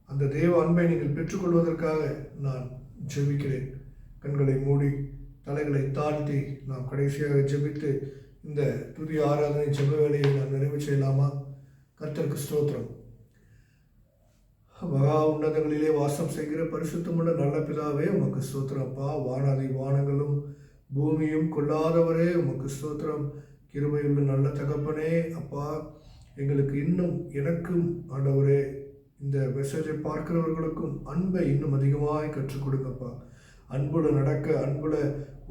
[SPEAKER 1] அந்த தேவ அன்பை நீங்கள் பெற்றுக்கொள்வதற்காக நான் ஜெபிக்கிறேன். கண்களை மூடி தலைகளை தாழ்த்தி நாம் கடைசியாக ஜெபித்து இந்த துதி ஆராதனை ஜெப வேலையை நான் நிறைவு செய்யலாமா? கர்த்தருக்கு ஸ்தோத்திரம். மகா உன்னதங்களிலே வாசம் செய்கிற பரிசுத்தமுள்ள நல்ல பிதாவே, உமக்கு ஸ்தோத்திரப்பா. வானாதி வானங்களும் பூமியும் கொள்ளாதவரே, உமக்கு ஸ்தோத்திரம். கிருபையுள்ள நல்ல தகப்பனே அப்பா, எங்களுக்கு இன்னும் எனக்கும் ஆண்டவரே இந்த மெசேஜை பார்க்கிறவர்களுக்கும் அன்பை இன்னும் அதிகமாக கற்றுக் கொடுங்கப்பா. அன்புல நடக்க, அன்புல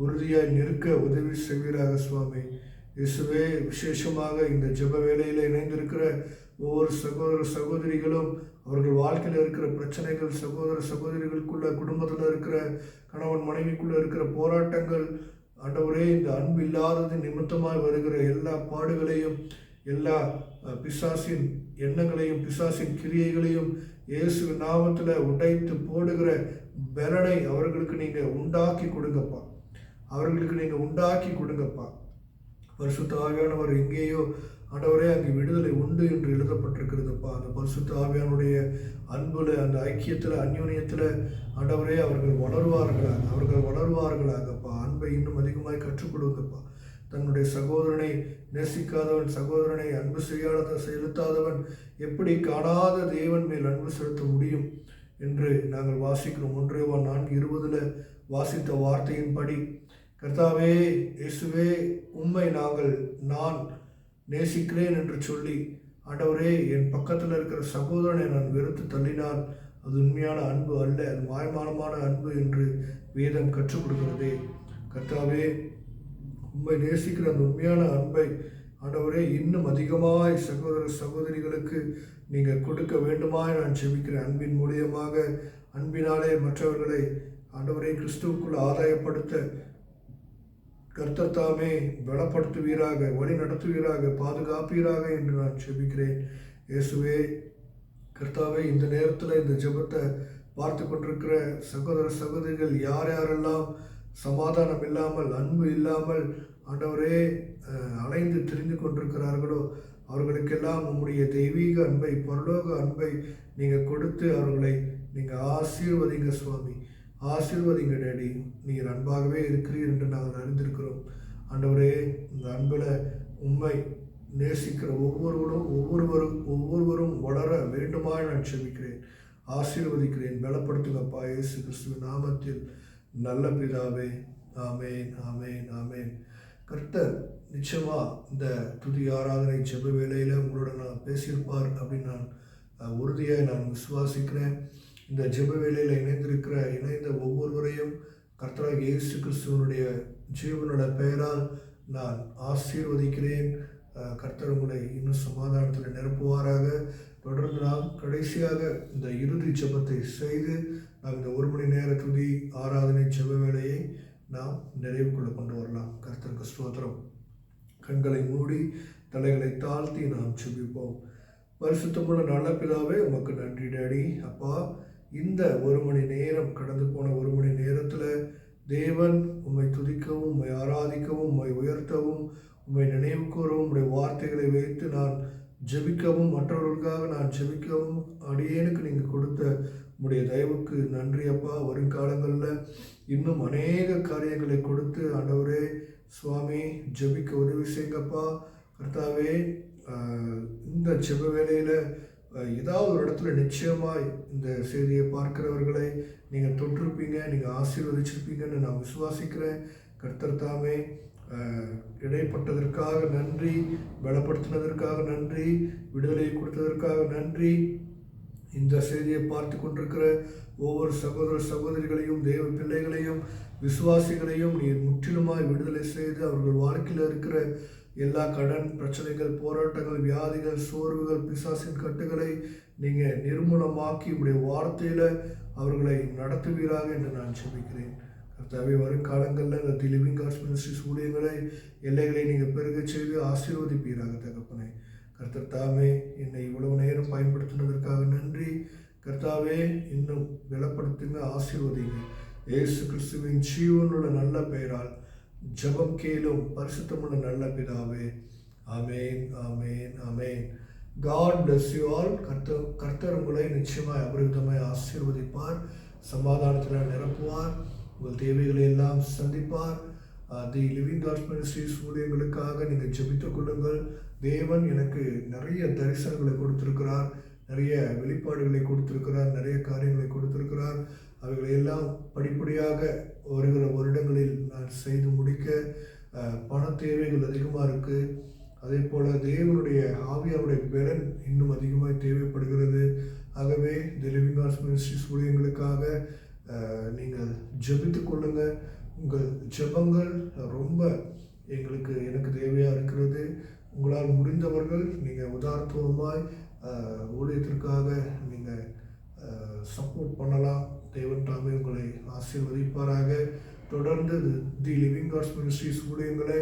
[SPEAKER 1] உறுதியாய் நிற்க உதவி செய்வீராக சுவாமி. இயேசுவே, விசேஷமாக இந்த ஜெப வேலையில் இணைந்திருக்கிற ஒவ்வொரு சகோதர சகோதரிகளும் அவர்கள் வாழ்க்கையில் இருக்கிற பிரச்சனைகள், சகோதர சகோதரிகளுக்குள்ள, குடும்பத்தில் இருக்கிற கணவன் மனைவிக்குள்ள இருக்கிற போராட்டங்கள், ஆண்டவரே இந்த அன்பு இல்லாதது நிமித்தமாக வருகிற எல்லா பாடுகளையும், எல்லா பிசாசின் எண்ணங்களையும், பிசாசின் கிரியைகளையும் இயேசு நாமத்தில் உடைத்து போடுகிற பலனை அவர்களுக்கு நீங்கள் உண்டாக்கி கொடுங்கப்பா. பரிசுத்த ஆவியானவர் எங்கேயோ ஆண்டவரே அங்கே விடுதலை உண்டு என்று எழுதப்பட்டிருக்கிறதுப்பா. அந்த பரிசுத்த ஆவியானுடைய அன்புல, அந்த ஐக்கியத்தில், அந்யோன்யத்தில் ஆண்டவரே அவர்கள் வளருவார்களாகப்பா. அன்பை இன்னும் அதிகமாக கற்றுக் கொடுங்கப்பா. தன்னுடைய சகோதரனை நேசிக்காதவன், சகோதரனை அன்பு செலுத்தாதவன் எப்படி காணாத தேவன் மேல் அன்பு செலுத்த முடியும் என்று நாங்கள் வாசிக்கிறோம். 1 யோவான் 4:20 வாசித்த வார்த்தையின்படி கர்த்தாவே இயேசுவே, உம்மை நான் நேசிக்கிறேன் என்று சொல்லி ஆண்டவரே, என் பக்கத்தில் இருக்கிற சகோதரனை நான் வெறுத்து தள்ளினால் அது உண்மையான அன்பு அல்ல, அது மாய்மானமான அன்பு என்று வேதம் கற்றுக் கொடுக்கிறதே. கர்த்தாவே, உம்மை நேசிக்கிற அந்த உண்மையான அன்பை ஆண்டவரே இன்னும் அதிகமாய் சகோதர சகோதரிகளுக்கு நீங்கள் கொடுக்க வேண்டுமாய் நான் ஜெபிக்கிறேன். அன்பின் மூலியமாக, அன்பினாலே மற்றவர்களை ஆண்டவரை கிறிஸ்துவுக்குள் ஆதாயப்படுத்த கர்த்தர் தாமே பலப்படுத்துவீராக, வழி நடத்துவீராக, பாதுகாப்பீராக என்று நான் ஜெபிக்கிறேன். இயேசுவே, கர்த்தாவே, இந்த நேரத்தில் இந்த ஜெபத்தை பார்த்து கொண்டிருக்கிற சகோதர சகோதரிகள் யாரெல்லாம் சமாதானம் இல்லாமல், அன்பு இல்லாமல் ஆண்டவரே அலைந்து திரிந்து கொண்டிருக்கிறார்களோ அவர்களுக்கெல்லாம் உம்முடைய தெய்வீக அன்பை, பரலோக அன்பை நீங்கள் கொடுத்து அவர்களை நீங்கள் ஆசீர்வதிங்க சுவாமி, ஆசீர்வதிங்க டேடி. நீங்கள் அன்பாகவே இருக்கிறீர் என்று நாங்கள் அறிந்திருக்கிறோம். ஆண்டவரே, இந்த அன்பில் உண்மை நேசிக்கிற ஒவ்வொருவரும் வளர வேண்டுமாய் நான் செபிக்கிறேன், ஆசீர்வதிக்கிறேன். பலப்படுத்துங்கப்பா இயேசு கிறிஸ்துவின் நாமத்தில் நல்ல பிதாவே. ஆமேன், ஆமேன், ஆமேன். கர்த்தர் நிச்சயமா இந்த துதி ஆராதனை ஜெப வேளையில் உங்களோட நான் பேசியிருப்பார் அப்படின்னு நான் உறுதியாக நான் விசுவாசிக்கிறேன். இந்த ஜெப வேளையில் இணைந்த ஒவ்வொருவரையும் கர்த்தராக இயேசு கிறிஸ்துவனுடைய ஜீவனோட பெயரால் நான் ஆசீர்வதிக்கிறேன். கர்த்தர் உங்களை இன்னும் சமாதானத்தில் நிரப்புவாராக. தொடர்ந்து நாம் கடைசியாக இந்த இறுதி ஜெபத்தை செய்து நாம் இந்த 1 மணி நேர துதி ஆராதனை ஜெப வேளையை நாம் நிறைவுக்குள்ள கொண்டு வரலாம். கர்த்தருக்கு ஸ்தோத்திரம். கண்களை மூடி தலைகளை தாழ்த்தி நாம் ஜெபிப்போம். பரிசுத்தமுள்ள நல்ல பிதாவே, உமக்கு நன்றி டாடி. அப்பா, இந்த 1 மணி நேரம், கடந்து போன 1 மணி நேரத்தில் தேவன் உம்மை துதிக்கவும், உம்மை ஆராதிக்கவும், உம்மை உயர்த்தவும், உம்மை நினைவு கூறவும், உம்முடைய வார்த்தைகளை வைத்து நான் ஜெபிக்கவும், மற்றவர்களுக்காக நான் ஜெபிக்கவும் அடியேனுக்கு நீங்கள் கொடுத்த உம்முடைய தயவுக்கு நன்றி அப்பா. வருங்காலங்களில் இன்னும் அநேக காரியங்களை கொடுத்து ஆண்டவரே சுவாமி ஜெபிக்க உதவி செய்யுங்கப்பா. கர்த்தாவே, இந்த ஜெப வேளையில் ஏதாவது ஒரு இடத்துல நிச்சயமாய் இந்த செய்தியை பார்க்கிறவர்களை நீங்கள் தொற்றிருப்பீங்க, நீங்கள் ஆசீர்வதிச்சிருப்பீங்கன்னு நான் விசுவாசிக்கிறேன். கர்த்தர் தாமே இடைப்பட்டதற்காக நன்றி, பலப்படுத்தினதற்காக நன்றி, விடுதலை கொடுத்ததற்காக நன்றி. இந்த செய்தியை பார்த்து கொண்டிருக்கிற ஒவ்வொரு சகோதர சகோதரிகளையும், தேவ பிள்ளைகளையும், விசுவாசிகளையும் நீர் முற்றிலுமாய் விடுதலை செய்து அவர்கள் வாழ்க்கையில் இருக்கிற எல்லா கடன் பிரச்சனைகள், போராட்டங்கள், வியாதிகள், சோர்வுகள், பிசாசின் கட்டுகளை நீங்கள் நிர்மூலமாக்கி உடைய வார்த்தையில் அவர்களை நடத்துவீராக என்று நான் ஜெபிக்கிறேன். கர்த்தாவே, வரும் காலங்களில் இந்த தி லிவிங் காட்ஸ் மினிஸ்ட்ரிஸ் ஊழியங்களை, எல்லைகளை நீங்கள் பெருக செய்து ஆசீர்வதிப்பீராக தகப்பனே. கர்த்தர் தாமே என்னை இவ்வளவு நேரம் பயன்படுத்தினதற்காக நன்றி. கர்த்தாவே, இன்னும் பலப்படுத்துங்க, ஆசீர்வதிங்க. இயேசு கிறிஸ்துவின் ஜீவனுள்ள நல்ல பெயரால் ஜெபம் கேளும் பரிசுத்தமுள்ள நல்ல பிதாவே. ஆமேன், ஆமேன், ஆமேன். God bless you all. கர்த்தர் உங்களை நிச்சயமாய் அபரிதமாய் ஆசீர்வதிப்பார், சமாதானத்தில் நிரப்புவார், உங்கள் தேவைகளை எல்லாம் சந்திப்பார். தி லிவிங் காட்ஸ் மினிஸ்ட்ரிஸ் ஊழியங்களுக்காக நீங்கள் ஜெபித்துக் கொள்ளுங்கள். தேவன் எனக்கு நிறைய தரிசனங்களை கொடுத்திருக்கிறார், நிறைய வெளிப்பாடுகளை கொடுத்திருக்கிறார், நிறைய காரியங்களை கொடுத்திருக்கிறார். அவைகளை எல்லாம் படிப்படியாக வருகிற வருடங்களில் நான் செய்து முடிக்க பண தேவைகள் அதிகமாக இருக்குது. அதே போல் தேவனுடைய ஆவியாருடைய பலன் இன்னும் அதிகமாக தேவைப்படுகிறது. ஆகவே தி லிவிங் காட்ஸ் மினிஸ்ட்ரிஸ் ஊழியங்களுக்காக நீங்கள் ஜெபித்து கொள்ளுங்கள். உங்கள் ஜெபங்கள் ரொம்ப எனக்கு தேவையாக இருக்கிறது. உங்களால் முடிந்தவர்கள் நீங்கள் உதாரணத்துவமாய் ஊழியத்திற்காக நீங்கள் சப்போர்ட் பண்ணலாம். தேவன் தாமே உங்களை ஆசீர்வதிப்பாராக. தொடர்ந்து தி லிவிங் காட்ஸ் மினிஸ்ட்ரிஸ் ஊழியங்களை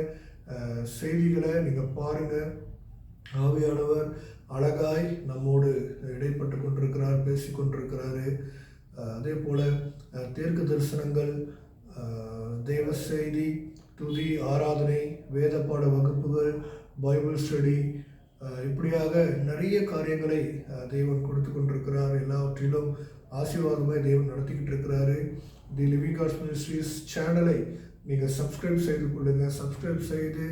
[SPEAKER 1] செய்திகளை நீங்கள் பாருங்கள். ஆவியானவர் அழகாய் நம்மோடு இடைப்பட்டு கொண்டிருக்கிறார், பேசி கொண்டிருக்கிறாரு. அதே போல் தீர்க்க தரிசனங்கள், தேவ செய்தி, துதி ஆராதனை, வேதப்பாட வகுப்புகள், பைபிள் ஸ்டடி, இப்படியாக நிறைய காரியங்களை தேவன் கொடுத்து கொண்டிருக்கிறார். எல்லாவற்றிலும் ஆசீர்வாதமாக தேவன் நடத்திக்கிட்டு இருக்கிறாரு. தி லிவிங் காட்ஸ் மினிஸ்ட்ரிஸ் சேனலை நீங்கள் சப்ஸ்கிரைப் செய்து கொள்ளுங்கள். சப்ஸ்கிரைப் செய்து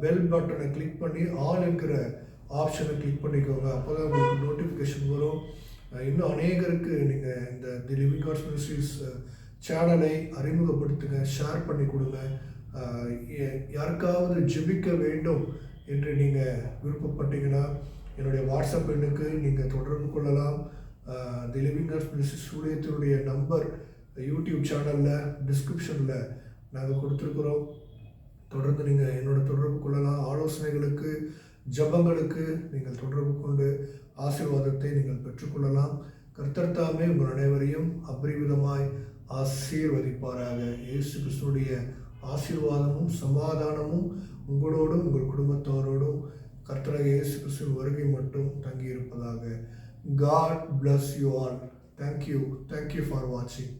[SPEAKER 1] பெல் பட்டனை கிளிக் பண்ணி ஆல் என்கிற ஆப்ஷனை கிளிக் பண்ணிக்கோங்க. அப்போ தான் உங்களுக்கு நோட்டிஃபிகேஷன் வரும். இன்னும் அநேகருக்கு நீங்கள் இந்த தி லிவிங் காட்ஸ் மினிஸ்ட்ரிஸ் சேனலை அறிமுகப்படுத்துங்க, ஷேர் பண்ணி கொடுங்க. யாருக்காவது ஜெபிக்க வேண்டும் என்று நீங்கள் விருப்பப்பட்டீங்கன்னா என்னுடைய வாட்ஸ்அப் எண்ணுக்கு நீங்கள் தொடர்பு கொள்ளலாம். தி லிவிங் காட்ஸ் மினிஸ்ட்ரி ஸ்டூடியோத்தினுடைய நம்பர் யூடியூப் சேனலில் டிஸ்கிரிப்ஷனில் நாங்கள் கொடுத்துருக்குறோம். தொடர்ந்து நீங்கள் என்னோட தொடர்பு கொள்ளலாம். ஆலோசனைகளுக்கு, ஜெபங்களுக்கு நீங்கள் தொடர்பு கொண்டு ஆசீர்வாதத்தை நீங்கள் பெற்றுக்கொள்ளலாம். கர்த்தர் தாமே உங்கள் அனைவரையும் அபரிவிதமாய் ஆசீர்வதிப்பாராக. இயேசு கிறிஸ்துவுடைய ஆசீர்வாதமும் சமாதானமும் உங்களோடும் உங்கள் குடும்பத்தாரோடும் கர்த்தராகிய இயேசு கிறிஸ்துவின் வருகை மட்டும் தங்கியிருப்பதாக. God bless you all. Thank you for watching.